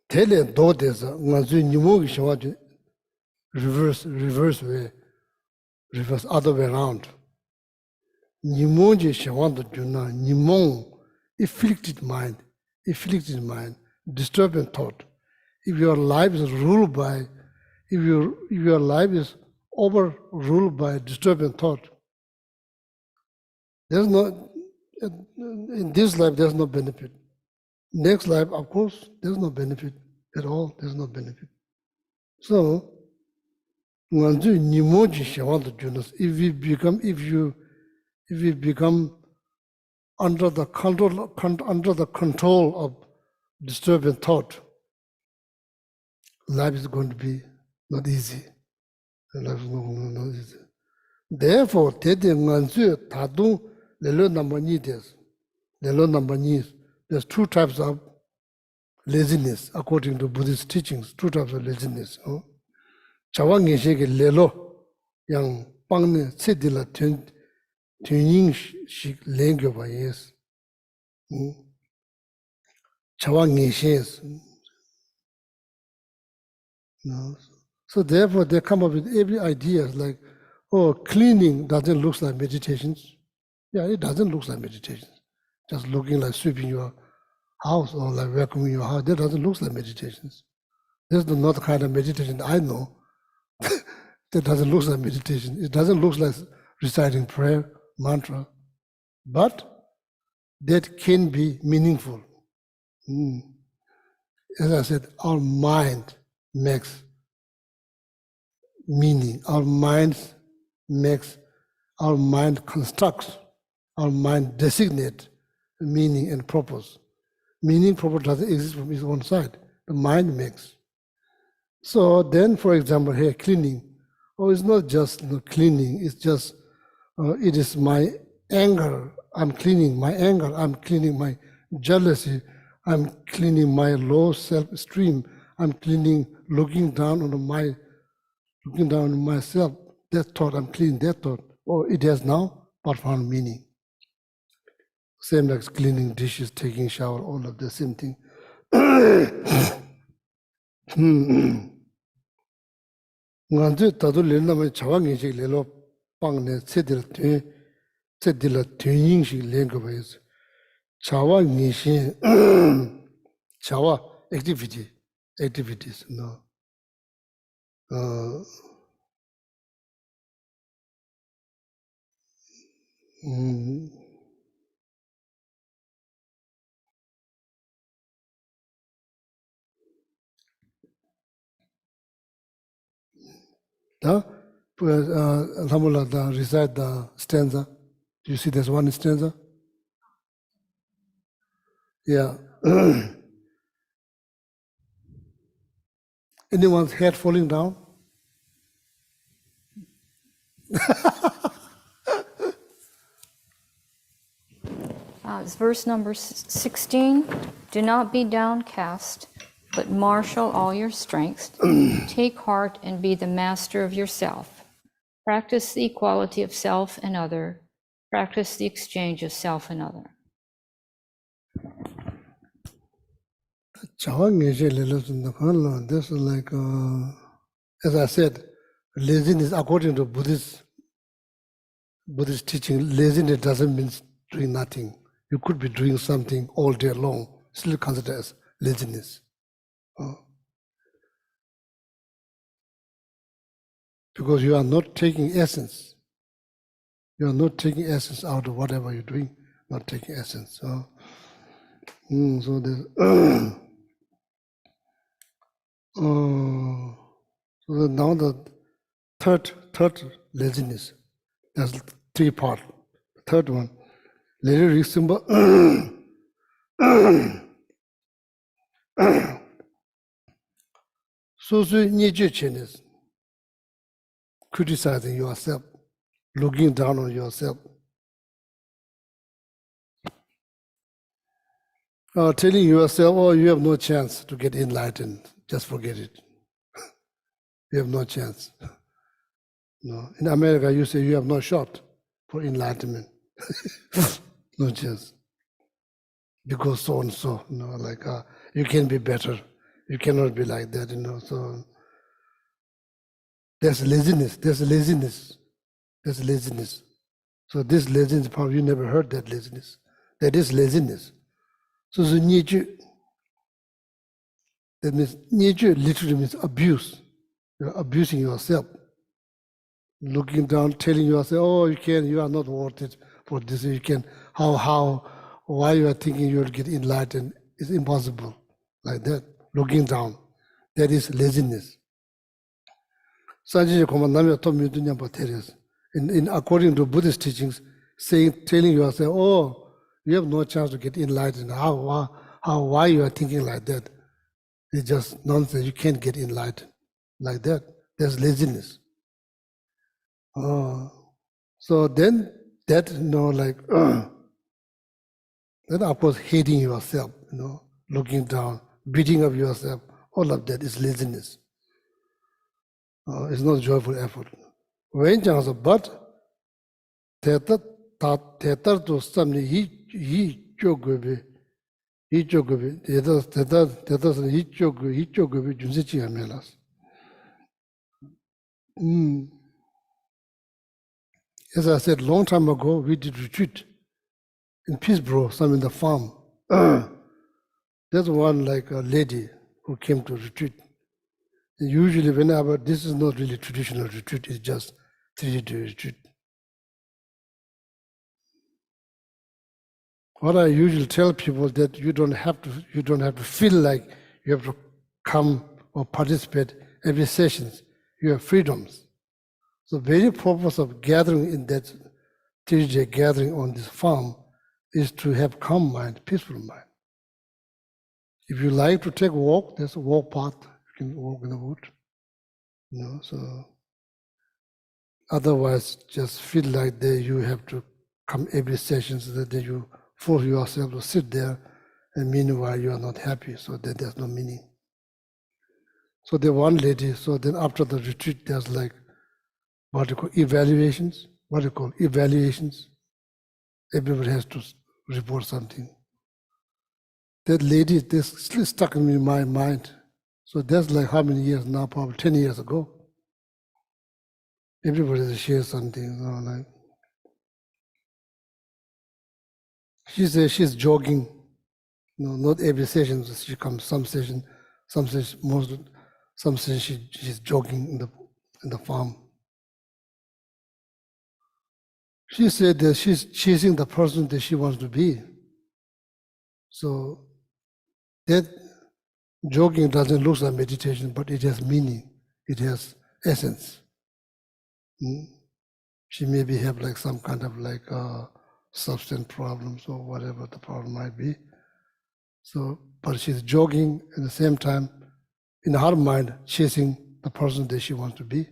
Tele do desa ngazu nimo gi shawa reverse way, reverse other way around. Nimo ji shawa do juna nimo afflicted mind, disturbing thought. If your life is ruled by, if your life is overruled by disturbing thought, there's no, in this life there's no benefit. Next life, of course, there's no benefit at all. There's no benefit. So, if we become under the control of disturbing thought, life is going to be not easy. Life is not easy. Therefore, there's two types of laziness according to Buddhist teachings. Two types of laziness. Chawa ngeshe ke lelo yang pangne tsedila tuning shik lengyo ba yes. Chawa ngeshe. So therefore they come up with every idea like, oh, cleaning doesn't look like meditations. Yeah, it doesn't look like meditation. Just looking like sweeping your house or like vacuuming your house, that doesn't look like meditations. That's not the kind of meditation I know. That doesn't look like meditation. It doesn't look like reciting prayer, mantra, but that can be meaningful. As I said, our mind makes meaning. Our mind constructs, our mind designates meaning and purpose. Meaning, purpose doesn't exist from its own side. The mind makes. So then, for example, here, cleaning. Oh, it's not just cleaning, it's just, it is my anger. I'm cleaning my anger. I'm cleaning my jealousy. I'm cleaning my low self-esteem. I'm cleaning, looking down on myself. That thought, I'm cleaning that thought. Oh, it has now profound meaning. Same like cleaning dishes, taking shower, all of the same thing. Nganzu tadu lena ma chawa ngi lelo pangne tsedila tuning shi lenga bayes. Chawa ngi shi chawa activities, no. Alhamdulillah, recite the stanza. Do you see there's one stanza? Yeah. Anyone's head falling down? It's verse number 16. Do not be downcast, but marshal all your strength. Take heart and be the master of yourself. Practice the equality of self and other. Practice the exchange of self and other. This is like, as I said, laziness, according to Buddhist teaching, laziness doesn't mean doing nothing. You could be doing something all day long, still considered as laziness. Because you are not taking essence. You are not taking essence out of whatever you're doing, not taking essence. So there's so now the third laziness. There's three parts. The third one, literally symbol. Is criticizing yourself, looking down on yourself, telling yourself, oh, you have no chance to get enlightened. Just forget it. You have no chance. No. In America, you say you have no shot for enlightenment. No chance. Because so and so, like you can be better. You cannot be like that, So there's laziness. So this laziness, probably you never heard that laziness. That is laziness. So the niju, that means niju literally means abuse. You're abusing yourself. Looking down, telling yourself, oh, you are not worth it for this. You can, why you are thinking you'll get enlightened? It's impossible. Like that, looking down. That is laziness. In according to Buddhist teachings, telling yourself, oh, you have no chance to get enlightened. Why you are thinking like that? It's just nonsense. You can't get enlightened like that. There's laziness. So then that, then of course hating yourself, looking down, beating up yourself, all of that is laziness. It's not joyful effort. When chance but tetar to samni he chogobe tetar he chogobe junsichi amelas. As I said long time ago, we did retreat in Peaceboro, some in the farm. There's one like a lady who came to retreat. And usually whenever, this is not really traditional retreat, it's just 3-day retreat. What I usually tell people that you don't have to feel like you have to come or participate every session. You have freedoms. So the very purpose of gathering in that 3-day gathering on this farm is to have calm mind, peaceful mind. If you like to take a walk, there's a walk path. You can walk in the wood. So otherwise just feel like that you have to come every session so that you force yourself to sit there, and meanwhile you are not happy, so that there's no meaning. So the one lady, so then after the retreat, there's like what you call evaluations. Everybody has to report something. That lady, this still stuck in my mind. So that's like how many years now? Probably 10 years ago. Everybody shares something. Like she says she's jogging. Not every session she comes. Some session she's jogging in the farm. She said that she's chasing the person that she wants to be. So that jogging doesn't look like meditation, but it has meaning. It has essence. She maybe have like some kind of like substance problems or whatever the problem might be. So, but she's jogging at the same time, in her mind, chasing the person that she wants to be.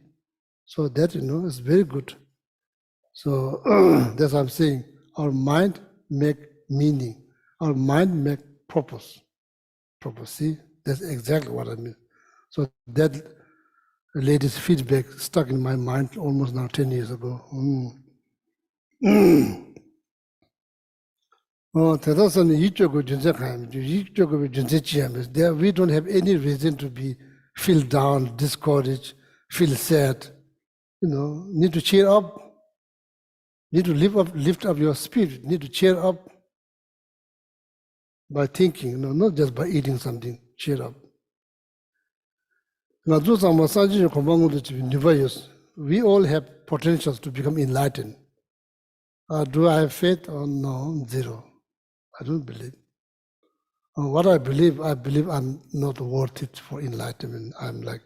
So that, is very good. So that's what I'm saying. Our mind make meaning. Our mind make purpose. See, that's exactly what I mean. So that lady's feedback stuck in my mind almost now 10 years ago. There we don't have any reason to feel down, discouraged, feel sad. Need to cheer up. Need to lift up your spirit. Need to cheer up by thinking, not just by eating something. Cheer up. We all have potentials to become enlightened. Do I have faith? Oh no, zero. I don't believe. What I believe I'm not worth it for enlightenment. I'm like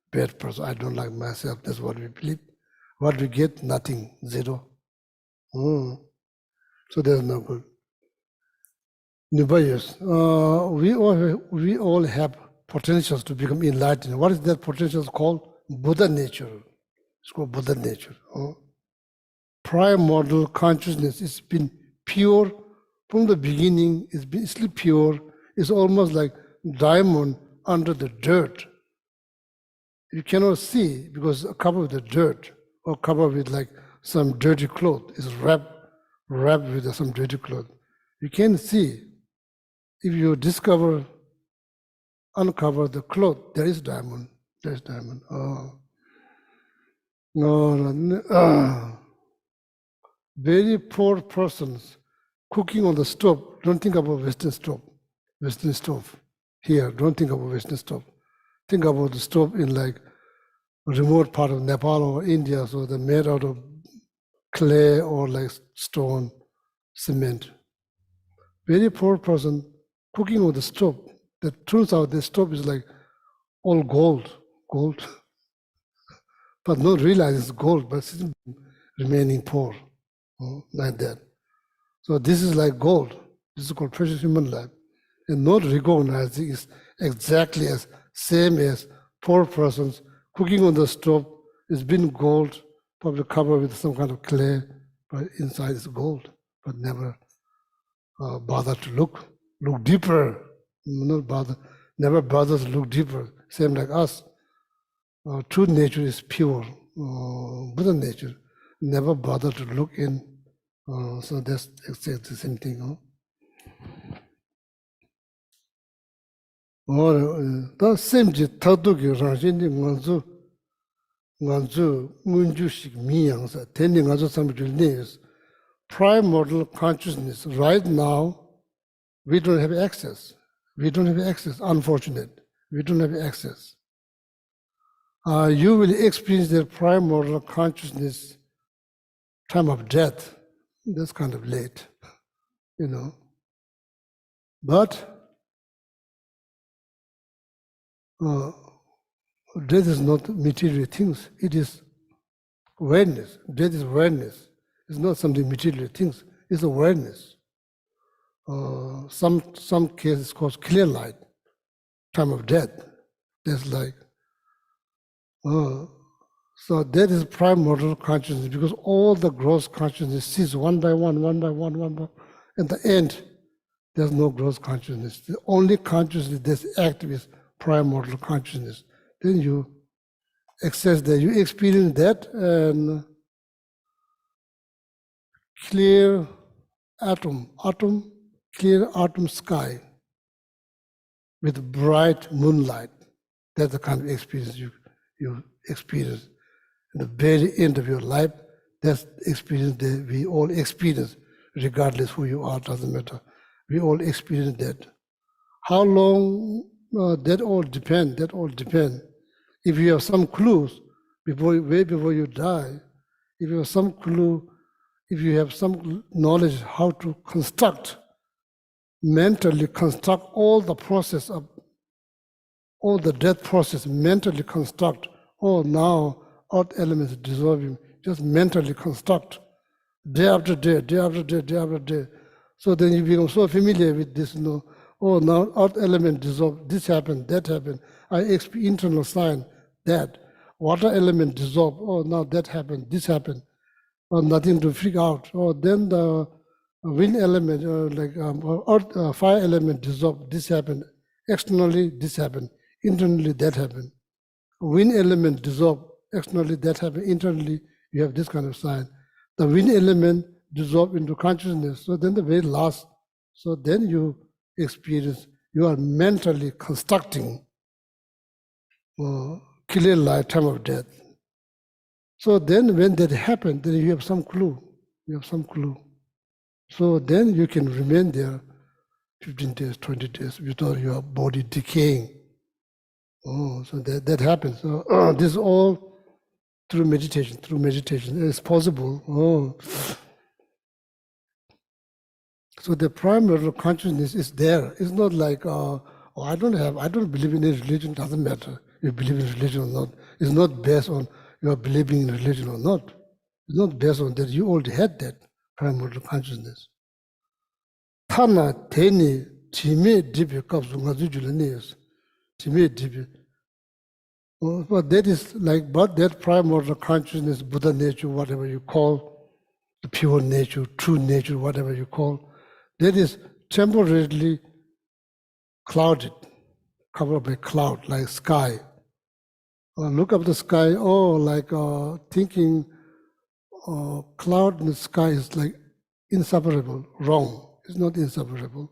bad person. I don't like myself. That's what we believe. What we get, nothing, zero. So there's no good. We all have potentials to become enlightened. What is that potential called? Buddha nature. It's called Buddha nature. Primordial consciousness. It's been pure from the beginning. It's been still pure. It's almost like diamond under the dirt. You cannot see because covered with the dirt or covered with like some dirty cloth. It's wrapped with some dirty cloth. You can't see. If you uncover the cloth, there is diamond. There's diamond. Very poor persons cooking on the stove. Don't think about Western stove. Here, don't think about Western stove. Think about the stove in like a remote part of Nepal or India, so they're made out of clay or like stone, cement. Very poor person cooking on the stove. That turns out the stove is like all gold. But not realize it's gold, but still remaining poor, like that. So this is like gold. This is called precious human life. And not recognizing is exactly as same as poor persons cooking on the stove. It's been gold, probably covered with some kind of clay, but inside is gold, but never bother to look deeper, never bother to look deeper. Same like us. True nature is pure, Buddha nature. Never bother to look in. So that's exactly the same thing. Or the same thing. Taduki Ranjini Nganzu Munjushik Miyangsa. Tending Nganzu Samajul news. Primordial consciousness. Right now, we don't have access. Unfortunate. We don't have access. You will experience the primordial consciousness time of death. That's kind of late, But death is not material things. It is awareness. Death is awareness. It's not something material things. It's awareness. Some cases called clear light, time of death. That's like, so that is primordial consciousness, because all the gross consciousness ceases one by one. At the end, there's no gross consciousness. The only consciousness that's active is primordial consciousness. Then you access that, you experience that, and clear clear atom sky with bright moonlight. That's the kind of experience you experience. At the very end of your life, that's the experience that we all experience, regardless who you are, doesn't matter. We all experience that. How long, that all depends. If you have some clues, way before you die, if you have some clue, if you have some knowledge how to mentally construct all the process of, all the death process, mentally construct, now earth elements dissolving, just mentally construct, day after day. So then you become so familiar with this, now earth element dissolve, this happened, that happened. I experience internal sign, that. Water element dissolve, now that happened, this happened. Nothing to figure out. Then the wind element, earth, fire element dissolve, this happened. Externally, this happened. Internally, that happened. Wind element dissolve, externally, that happened. Internally, you have this kind of sign. The wind element dissolve into consciousness. So then the very last, so then you experience, you are mentally constructing clear light, time of death. So then when that happened, then you have some clue. So then you can remain there 15 days, 20 days without your body decaying. So that happens. So this is all through meditation. It's possible. So the primary consciousness is there. It's not like, I don't believe in any religion, doesn't matter. You believe in religion or not. It's not based on you are believing in religion or not. It's not based on that. You already had that primordial consciousness. Tana teni time dibi kapsu ngazu julaniyas. Time dibi. But that is like, but that primordial consciousness, Buddha nature, whatever you call, the pure nature, true nature, whatever you call, that is temporarily clouded, covered by cloud, like sky. Look up the sky, like thinking cloud in the sky is like inseparable. Wrong. It's not inseparable.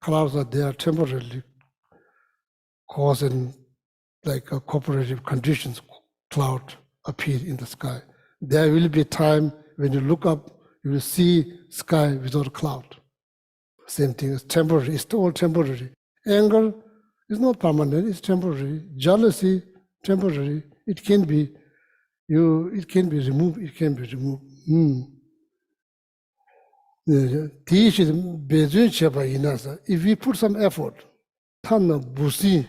Clouds are there temporarily, causing like cooperative conditions. Cloud appear in the sky. There will be a time when you look up, you will see sky without cloud. Same thing. It's temporary. It's all temporary. Anger is not permanent. It's temporary. Jealousy, temporary. It can be removed. If we put some effort, busi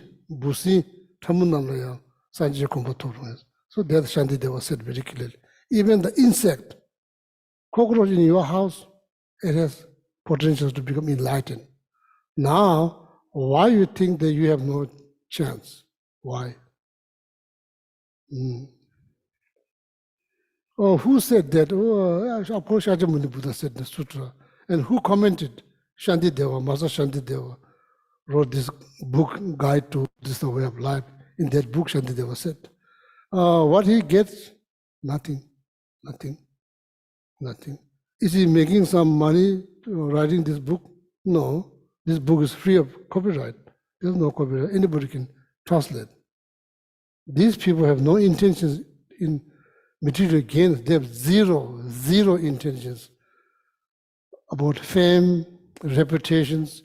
Tamunamaya, Sanjay Kumbatu. So that Shantideva said very clearly. Even the insect, cockroach in your house, it has potential to become enlightened. Now, why you think that you have no chance? Why? Oh, who said that? Oh, of course, Shakyamuni Buddha said the sutra. And who commented? Shantideva, Master Shantideva wrote this book, Guide to This Way of Life. In that book, Shantideva said, what he gets? Nothing, nothing, nothing. Is he making some money writing this book? No, this book is free of copyright. There's no copyright. Anybody can translate. These people have no intentions in material gains. They have zero intentions about fame, reputations,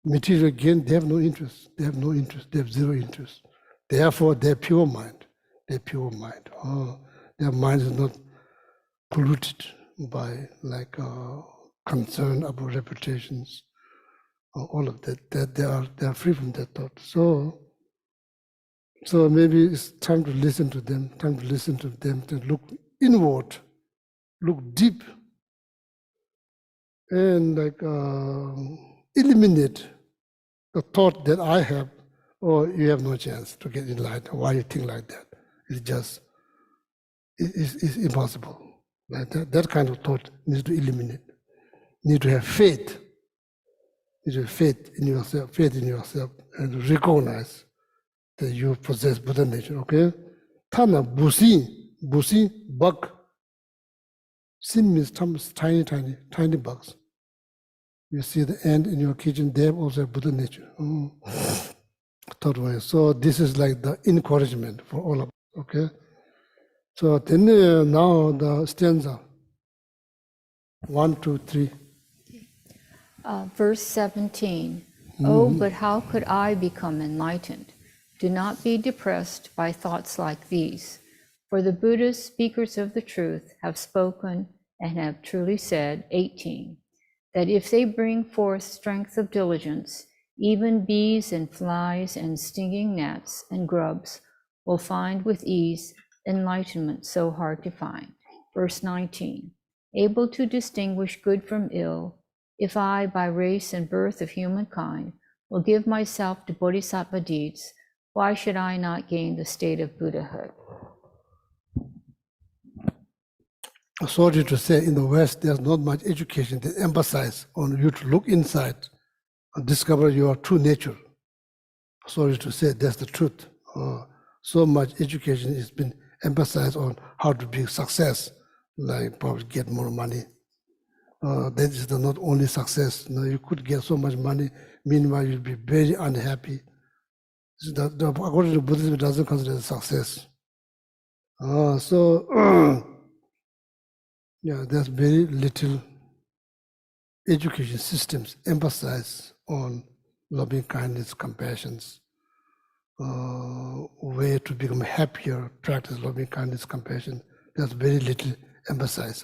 material gain. They have no interest. They have no interest. They have zero interest. Therefore, they're pure mind. They're pure mind. Their mind is not polluted by concern about reputations, all of that. That they are free from that thought. So maybe it's time to listen to them. Time to listen to them. To look inward, look deep, and eliminate the thought that I have, or you have no chance to get enlightened. Why you think like that? It's impossible. Like that kind of thought needs to eliminate. Need to have faith. Need to have faith in yourself, and recognize that you possess Buddha nature. Okay? Tana busi bug. Sin means tiny bugs. You see the ant in your kitchen, they have also Buddha nature. Third way. So this is like the encouragement for all of us. Okay? So then now the stanza 1, 2, 3. Verse 17. Oh, but how could I become enlightened? Do not be depressed by thoughts like these. For the Buddhas, speakers of the truth, have spoken and have truly said, 18, that if they bring forth strength of diligence, even bees and flies and stinging gnats and grubs will find with ease enlightenment so hard to find. Verse 19, able to distinguish good from ill, if I, by race and birth of humankind, will give myself to bodhisattva deeds, why should I not gain the state of Buddhahood? Sorry to say, in the West, there's not much education that emphasizes on you to look inside and discover your true nature. Sorry to say, that's the truth. So much education has been emphasized on how to be success, like probably get more money. That is not only success. You could get so much money, meanwhile you'll be very unhappy. According to Buddhism, it doesn't consider success. Yeah, there's very little education systems emphasize on loving kindness, compassion, way to become happier, practice loving kindness, compassion. There's very little emphasis.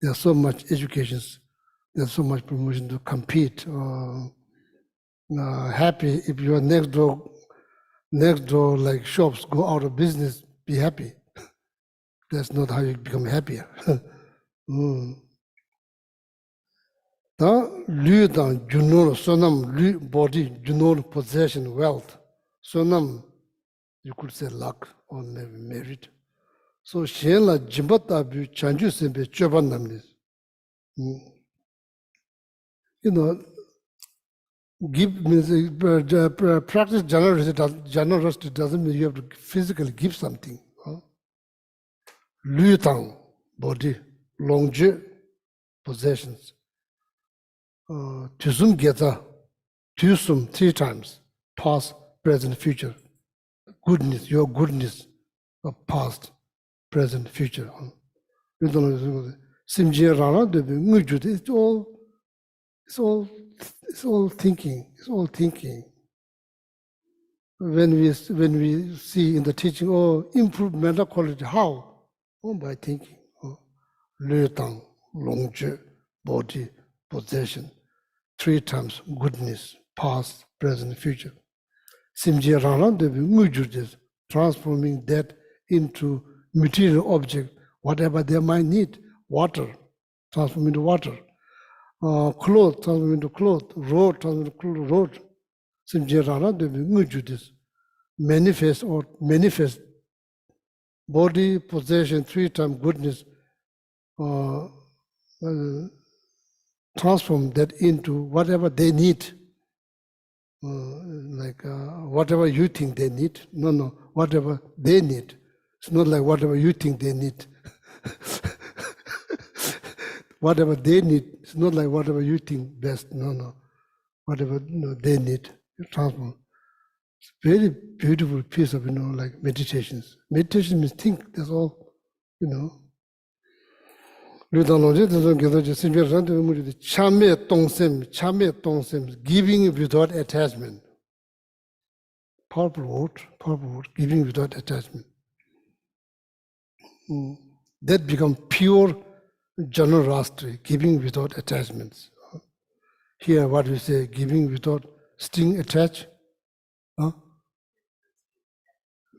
There's so much education, there's so much promotion to compete. Happy if your next door like shops go out of business, be happy. That's not how you become happier. The Lu Dang Junor Sonam Lu body, Junor possession, wealth. Sonam, you could say luck or maybe merit. So Shenla Jimbata Bu Chanju Sembe Choban Namnis. You know, give means practice generosity doesn't mean you have to physically give something. Lu Dang body, Longje possessions. Tusum Geta, Tusum 3 times, past, present, future. Goodness, your goodness of past, present, future. Simjia Rana, it's all thinking. It's all thinking. When we see in the teaching, improve mental quality, how? By thinking. Le Tang, Longje, body, possession, 3 times goodness, past, present, future. Simje Rana de Mujudis, transforming that into material object, whatever they might need, water, transform into water, cloth, transform into cloth, road, transform into road. Simje Rana de Mujudis, manifest body, possession, 3 times goodness, transform that into whatever they need. Whatever you think they need. No, whatever they need. It's not like whatever you think they need. Whatever they need, it's not like whatever you think best. No. Whatever they need, you transform. It's very beautiful piece of, like meditations. Meditation means think, that's all, Giving without attachment. Powerful word, giving without attachment. That becomes pure generosity, giving without attachments. Here, what we say, giving without string attached.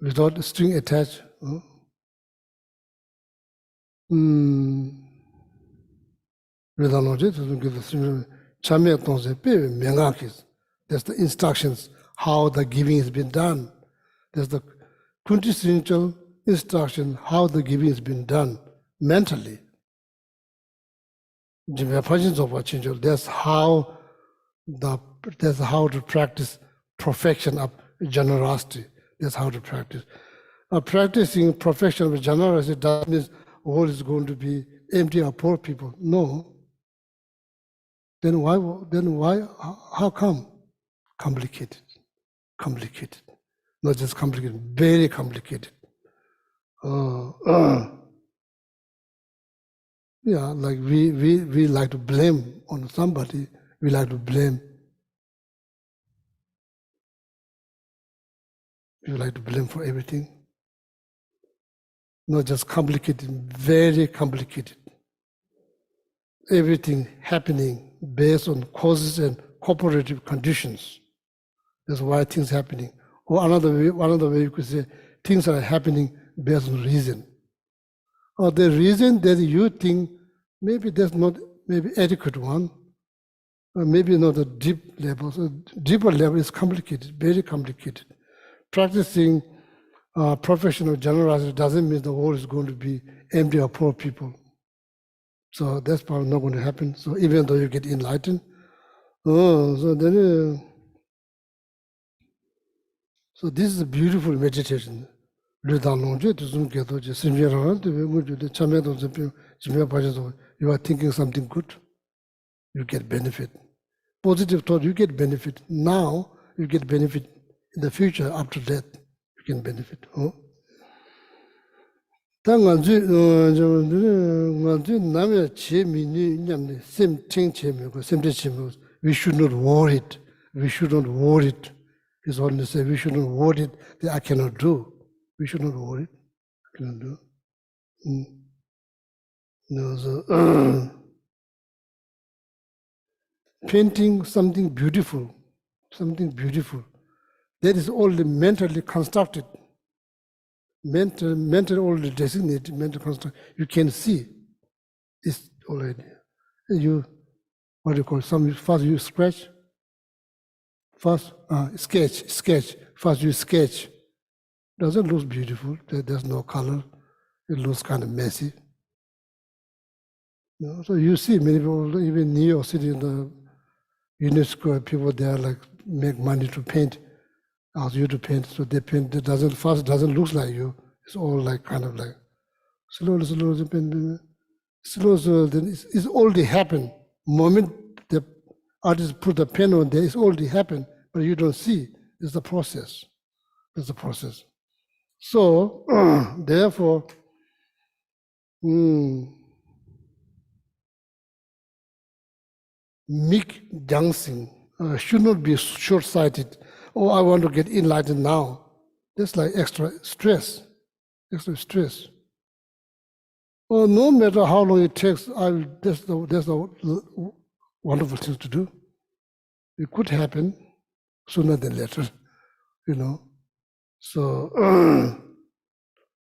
Without string attached. That's the instructions, how the giving has been done. There's the quintessential instruction, how the giving has been done mentally. That's how to practice perfection of generosity. That's how to practice. Practicing perfection of generosity doesn't mean all is going to be empty or poor people. No. Then why, how come? Complicated. Not just complicated, very complicated. Yeah, like we like to blame on somebody, we like to blame. We like to blame for everything. Not just complicated, very complicated. Everything happening based on causes and cooperative conditions. That's why things are happening. Or another way you could say, things are happening based on reason. Or the reason that you think maybe that's not maybe adequate one, or maybe not a deep level. So deeper level is complicated, very complicated. Practicing professional generosity doesn't mean the world is going to be empty of poor people. So that's probably not going to happen. So even though you get enlightened, so this is a beautiful meditation. You are thinking something good, you get benefit. Positive thought, you get benefit. Now you get benefit. In the future, after death, you can benefit. We should not worry it. We should not worry it. It's only say we should not worry it that I cannot do. We should not worry it. I cannot do. Painting something beautiful, that is only mentally constructed. Mental already designated, mental construct. You can see it's already. You, what do you call it? First you scratch. First sketch. First you sketch. Doesn't look beautiful. There's no color. It looks kind of messy. So you see many people, even New York City, in the UNESCO, people there like make money to paint. Ask you to paint, so they paint. It doesn't look like you. It's all like kind of like slow, then it's already happened. Moment the artist put the pen on there, it's already happened, but you don't see. It's the process. It's the process. So therefore, meek dancing should not be short-sighted. Oh, I want to get enlightened now. That's like extra stress. Oh, no matter how long it takes, that's the wonderful thing to do. It could happen sooner than later. So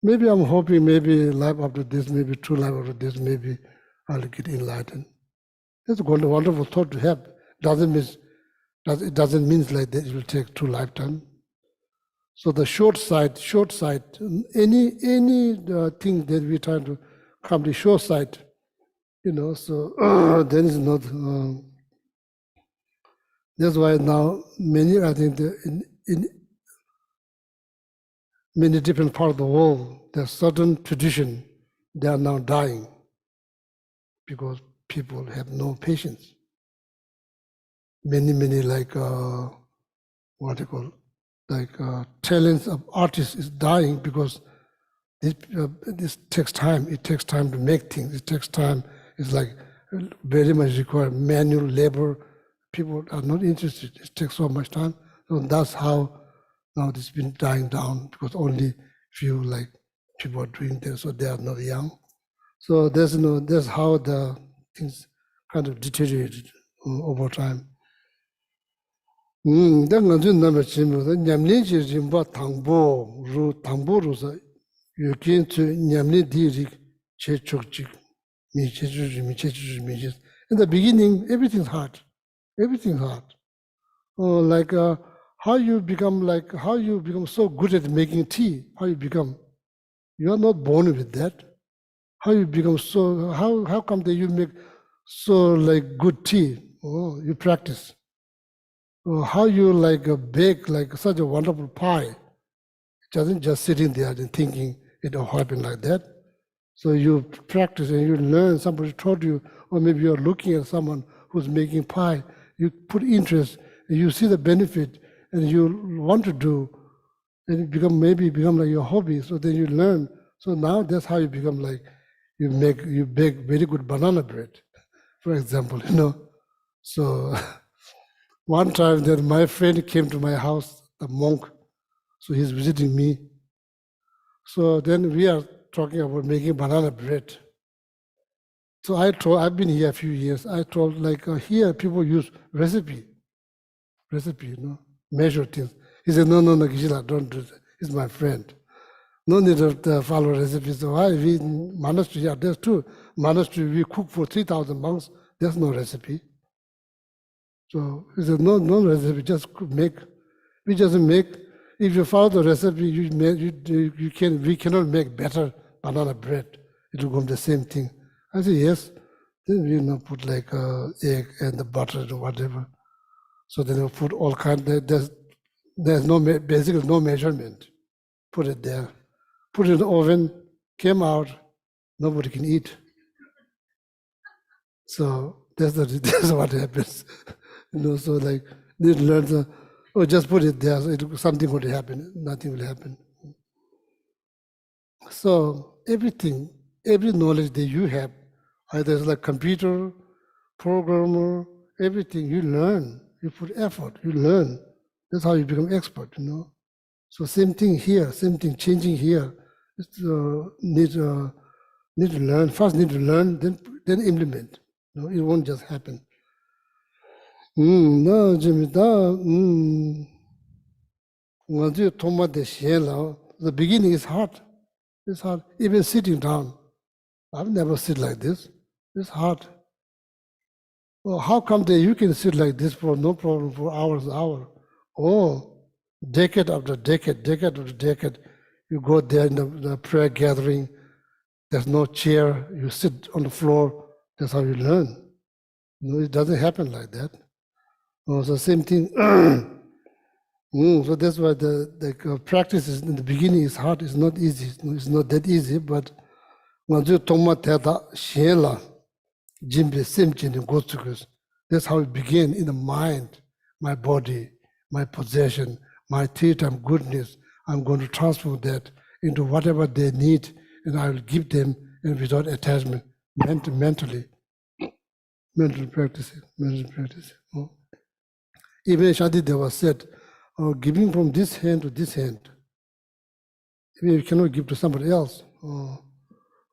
maybe I'm hoping maybe life after this, maybe true life after this, maybe I'll get enlightened. That's a wonderful thought to have. It doesn't mean like that it will take 2 lifetimes. So the short sight, any thing that we're trying to come to short sight, so then it's not. That's why now I think in many different parts of the world, there's certain tradition, they are now dying because people have no patience. Many like talents of artists is dying because this takes time. It takes time to make things. It takes time. It's like very much require manual labor. People are not interested. It takes so much time. So that's how now it's been dying down because only few people are doing this, so they are not young. So that's how the things kind of deteriorated over time. Then number nyamni jimba tangbo rusa yukin to nyamni diri che chokchik mi che. In the beginning, everything's hard. Everything's hard. How you become so good at making tea, how you become. You are not born with that. How you become so, how come that you make so good tea? Oh, you practice. How you bake such a wonderful pie. It doesn't just sitting there and thinking it'll happen like that. So you practice and you learn, somebody taught you, or maybe you're looking at someone who's making pie, you put interest, and you see the benefit, and you want to do, and it become like your hobby, so then you learn. So now that's how you become you bake very good banana bread, for example, So one time that my friend came to my house, a monk, so he's visiting me. So then we are talking about making banana bread. So I've been here a few years. I told here people use recipe, measure things. He said, no, Geshe, don't do that. He's my friend. No need to follow recipes. So why we monastery, there's two monastery, we cook for 3,000 monks, there's no recipe. So he said, no recipe, just make. We just make. If you follow the recipe, we cannot make better banana bread. It will become the same thing. I said, yes. Then we put egg and the butter or whatever. So then we put all kinds. There's basically no measurement. Put it there. Put it in the oven. Came out. Nobody can eat. So that's what happens. So they learn. Just put it there. So something would happen. Nothing will happen. So every knowledge that you have, either it's computer, programmer, everything you learn. You put effort. You learn. That's how you become expert. So same thing here. Same thing changing here. Need to learn. First need to learn, then implement. It won't just happen. No, Jimmy, the beginning is hard. It's hard. Even sitting down. I've never sit like this. It's hard. Well, how come that you can sit like this for no problem for hours and hours? Oh, decade after decade, you go there in the prayer gathering, there's no chair, you sit on the floor, that's how you learn. It doesn't happen like that. So same thing. So that's why the practice in the beginning is hard, it's not easy. It's not that easy, but once you toma teta shela, jimbe simchin goes to that's how it began in the mind, my body, my possession, my three-time goodness. I'm going to transform that into whatever they need, and I will give them, and without attachment, mentally. Mental practice. Even Shantideva said, giving from this hand to this hand. You cannot give to somebody else.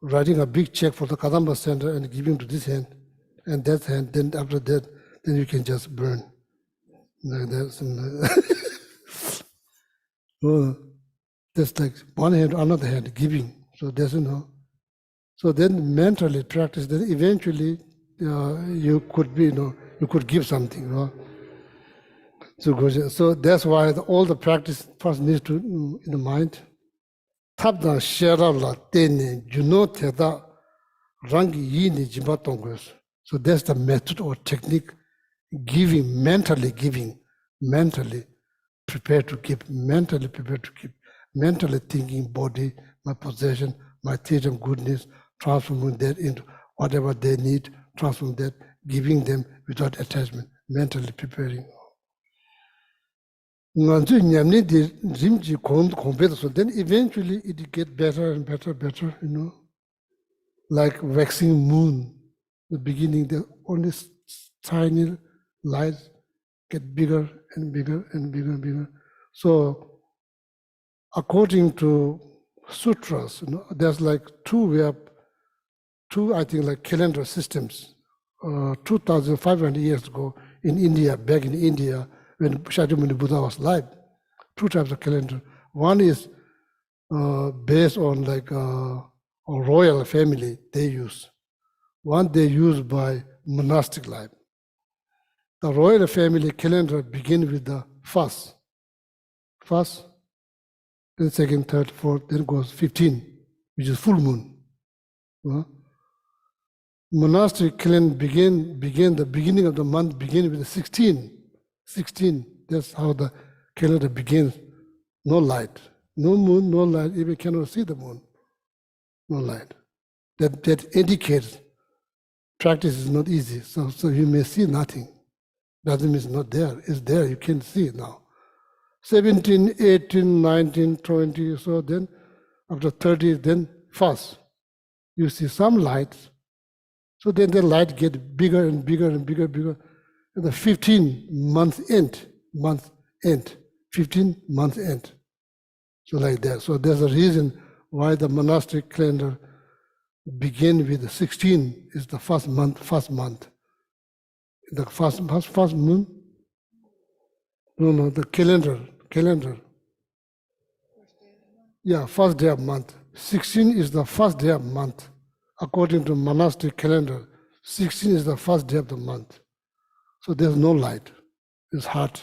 Writing a big check for the Kadamba Center and giving to this hand and that hand, then after that, then you can just burn. Like that. That's like one hand, another hand, giving. So there's So then mentally practice. Then eventually you could be, you could give something. So that's why all the practice first needs to in the mind. Tabda shera la tene juno teda rangi yini jimatongos. So that's the method or technique. Giving, mentally prepared to give, mentally prepared to give, mentally thinking body, my possession, my theory of goodness, transforming that into whatever they need, transform that, giving them without attachment, mentally preparing. So then eventually it gets better and better, like waxing moon. The beginning, the only tiny lights get bigger and bigger and bigger and bigger. So according to sutras, there's like two, I think, like calendar systems. 2,500 years ago in India, back in India, when Shantideva Buddha was alive, two types of calendar. One is based on like a royal family they use. One they use by monastic life. The royal family calendar begins with the first, then second, third, fourth, then goes 15, which is full moon. Monastic calendar begin the beginning of the month begin with the 16. 16, that's how the calendar begins. No light, no moon, no light, even cannot see the moon. No light. That indicates practice is not easy. So you may see nothing. Doesn't mean it's not there. It's there, you can see it now. 17, 18, 19, 20, so then after 30, then fast. You see some lights. So then the light gets bigger and bigger and bigger. And the 15 month end, 15 month end. So like that. So there's a reason why the monastic calendar begin with the 16 is the first month. The first moon? No, the calendar. Yeah, first day of month. 16 is the first day of month. According to monastic calendar, 16 is the first day of the month. So there's no light. It's hard.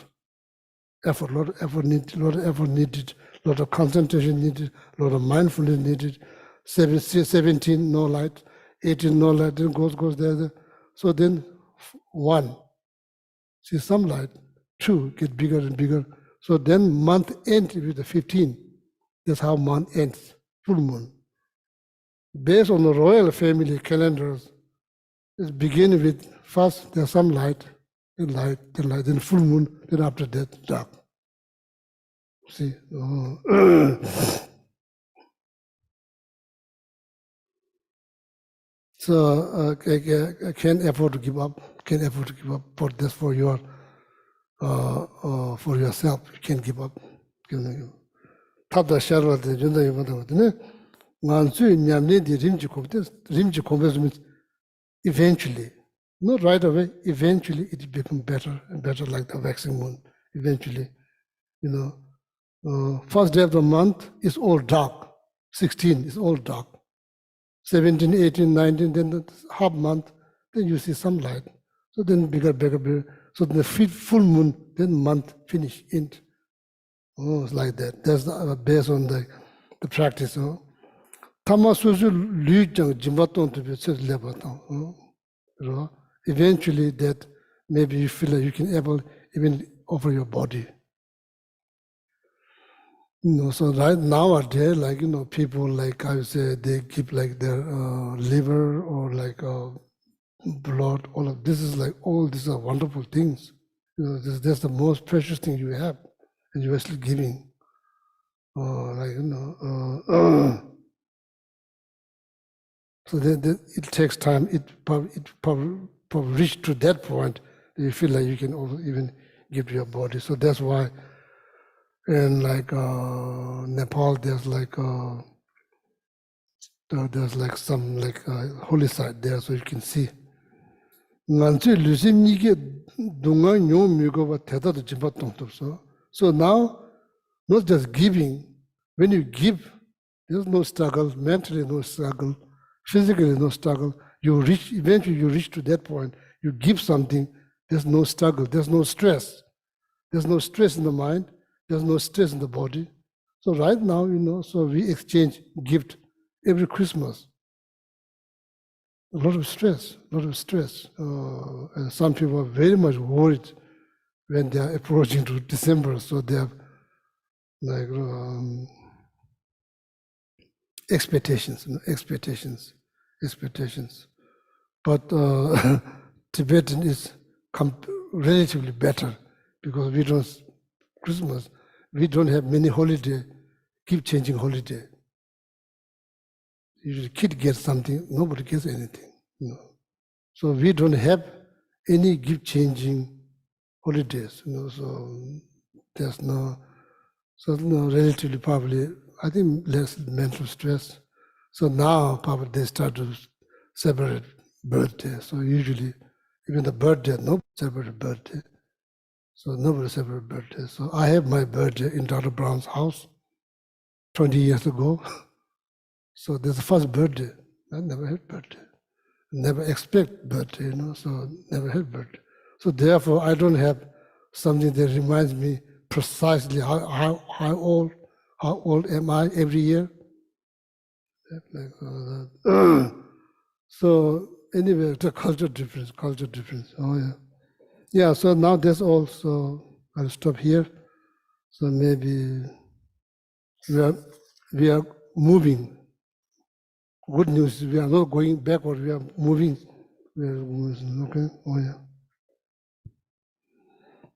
Effort, a lot of effort needed, a lot of concentration needed, a lot of mindfulness needed. 17, no light. 18, no light. Then goes there. So then 1, see some light. 2, get bigger and bigger. So then month ends with the 15. That's how month ends, full moon. Based on the royal family calendars, it begins with first there's some light, then full moon, then after that dark. See? So I can't afford to give up. For yourself. You can't give up. Tabda sharwa de junda yumada. Ngansu nyamne di rimji kompes means eventually, not right away, eventually it becomes better and better, like the waxing moon. Eventually, first day of the month is all dark. 16 is all dark. 17, 18, 19, then the half month, then you see some light. So then bigger. So the full moon, then month finish, end. It's like that. That's based on the practice. Eventually that maybe you feel like you can able even offer your body. So right nowadays, like, people, like I would say, they keep like their liver or like blood, all of this is like, all these are wonderful things. That's the most precious thing you have, and you're actually giving. So it takes time. It probably reach to that point that you feel like you can even give to your body. So that's why in like Nepal, there's like some like holy site there, so you can see. So now not just giving. When you give, there's no struggle, mentally no struggle, physically no struggle. You reach, eventually you reach to that point, you give something, there's no struggle, there's no stress. There's no stress in the mind, there's no stress in the body. So right now, so we exchange gift every Christmas. A lot of stress, and some people are very much worried when they are approaching to December, so they have like expectations. But Tibetan is relatively better because we don't have many holiday, keep changing holiday. Usually kid gets something, nobody gets anything. So we don't have any gift changing holidays, so there's relatively probably, I think less mental stress. So now probably they start to separate birthday. So usually even the birthday, nobody separate birthday. So nobody separate birthday. So I have my birthday in Dr. Brown's house 20 years ago. So that's the first birthday. I never had birthday. Never expect birthday, so never had birthday. So therefore, I don't have something that reminds me precisely how old am I every year. So anyway, the culture difference. Oh yeah. Yeah, so now that's all. So I'll stop here. So maybe we are moving. Good news, we are not going backward, we are moving. Okay, oh yeah.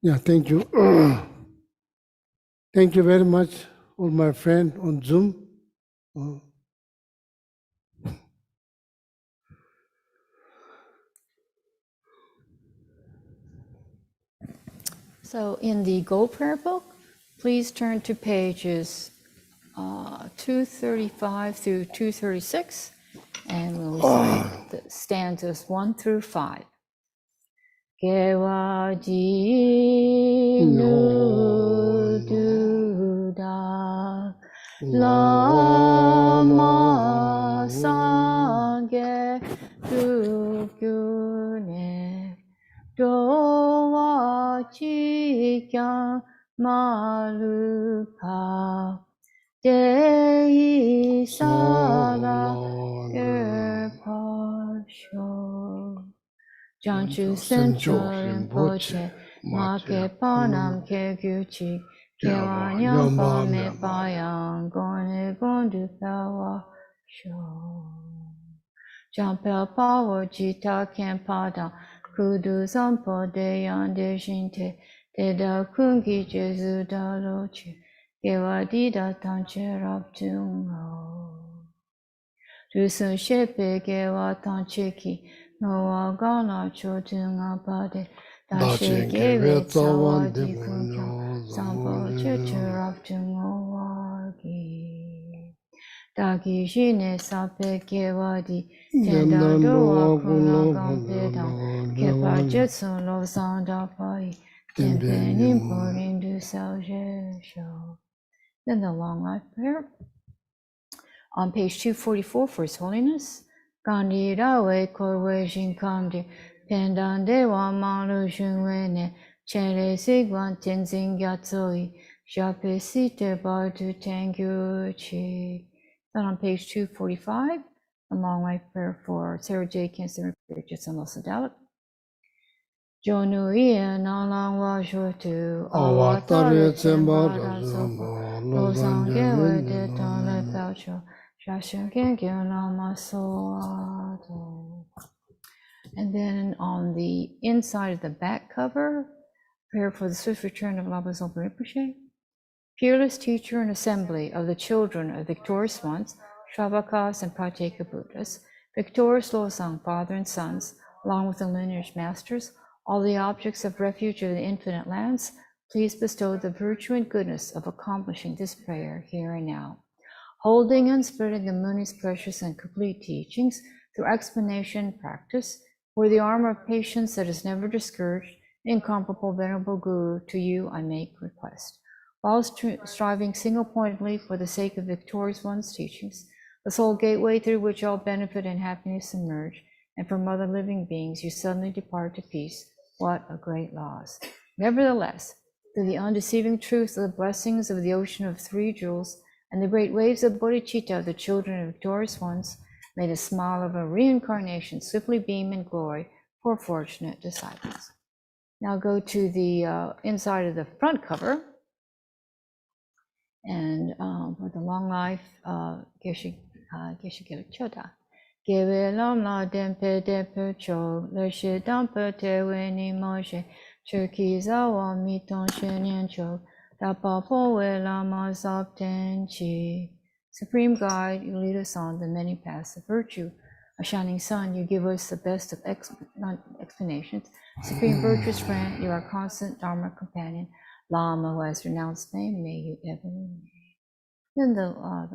Yeah, thank you. Thank you very much, all my friends on Zoom. So in the Go Prayer Book, please turn to pages 235 through 236, and we'll recite the stanzas 1 through 5. Gewa ji nu du da lama sangye du gyu ne do wa chi kya malu pa de sala pa sho Janchu Sencho Rinpoche, Ma ke panam ke gyuchi, ke wanyam pa me payang, gone gondu pawa sho. Jampel pawo jita ken pada, kudu zampo de yande shinte, de da kungi jesu da loche, ke wadida tanche raptungo. Rusun shepe ke wa tanche ki, Noa gana chotunga pade, dashe gewe tsawa di kunkyo, sampo cheturap tungo wagi. Dagi shine sape gewa di, tenda doa kuna gampe dang, kepa jetsun lo sanda pai, tempe nimpo rindu sao je sho. Then the long life prayer. On page 244 for His Holiness. Gandhi rawe korwe shinkandi, pendande wa malu shunwe ne, chere sigwan tenzin yatsoi, jape site bardu tengu chi. Then on page 245, a long life prayer for Sarah J. Kinston, Richardson, Los Dalek. Jonu ia nalang wa shotu, awatare tsembara sopa, losangewe de tonle paucho, and then on the inside of the back cover, prayer for the swift return of Lama Zopa Rinpoche. Fearless teacher and assembly of the children of victorious ones, Shravakas and Prateka Buddhas, victorious Losang, father and sons, along with the lineage masters, all the objects of refuge of the infinite lands, please bestow the virtue and goodness of accomplishing this prayer here and now. Holding and spreading the Muni's precious and complete teachings through explanation and practice, for the armor of patience that is never discouraged, incomparable Venerable Guru, to you I make request. while striving single-pointedly for the sake of victorious one's teachings, the sole gateway through which all benefit and happiness emerge, and from other living beings you suddenly depart to peace. What a great loss! Nevertheless, through the undeceiving truth of the blessings of the ocean of three jewels and the great waves of bodhicitta, the children of victorious ones, may the smile of a reincarnation swiftly beam in glory for fortunate disciples. Now go to the inside of the front cover, and for the long life, Geshe Gelek Choda. Gewe lam la dempe dempe cho, le shi dampe te we ni moje, Cherki zawa mi ton shenyan cho, da pa po we la ma zap ten chi. Supreme Guide, you lead us on the many paths of virtue. A shining sun, you give us the best of explanations. Supreme virtuous friend, you are constant Dharma companion. Lama, who has renounced fame, may you ever remain. Then the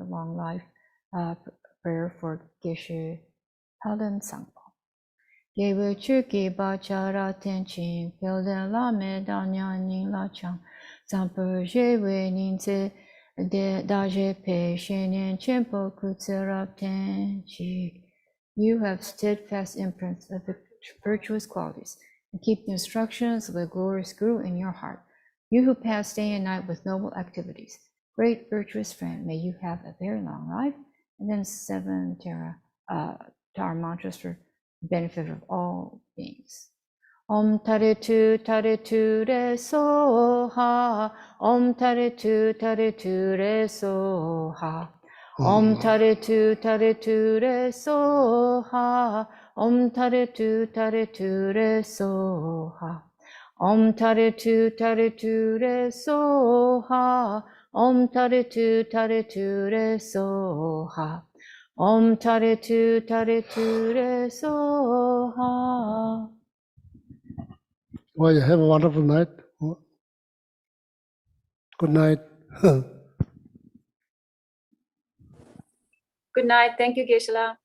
long life prayer for Geshe Palan Sangpo. Gewe Chuki Bachara Tenchin, Pilden La Me Danyan Ning La Chang, Zamper Jewe Ninze De Daje Pe Shenyan Chenpo Kutserap Tenchi. You have steadfast imprints of virtuous qualities, and keep the instructions of the glorious Guru in your heart. You who pass day and night with noble activities, great virtuous friend, may you have a very long life. And then 7 Tara mantras for the benefit of all beings. Om Taritu Taritu Re Soha, Om Taritu Taritu Re Soha, Om Taritu Taritu Re Soha, Om Taritu Taritu Re Soha, Om Taritu Taritu Re Soha, Om Taritu Taritu Re Soha, Om Taritu Taritu Re Soha. Well, you have a wonderful night. Good night. Good night. Thank you, Geshe-la.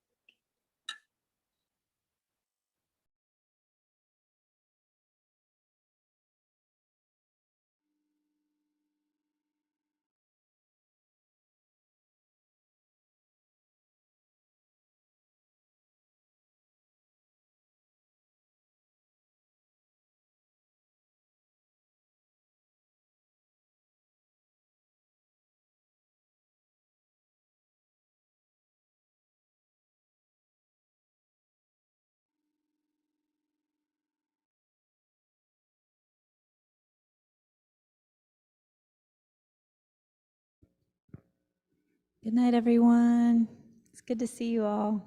Good night, everyone. It's good to see you all.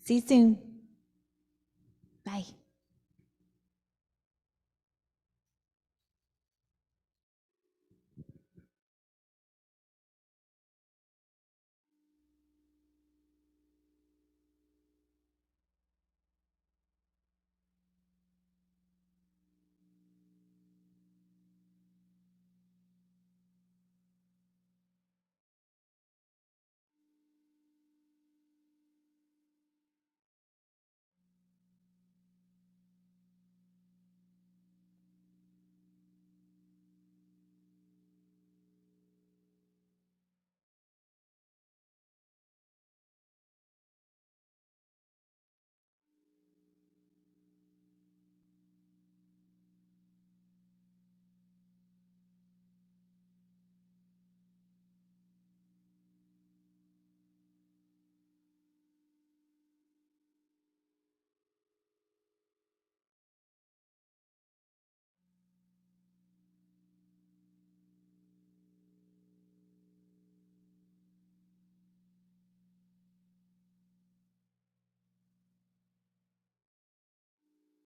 See you soon. Bye.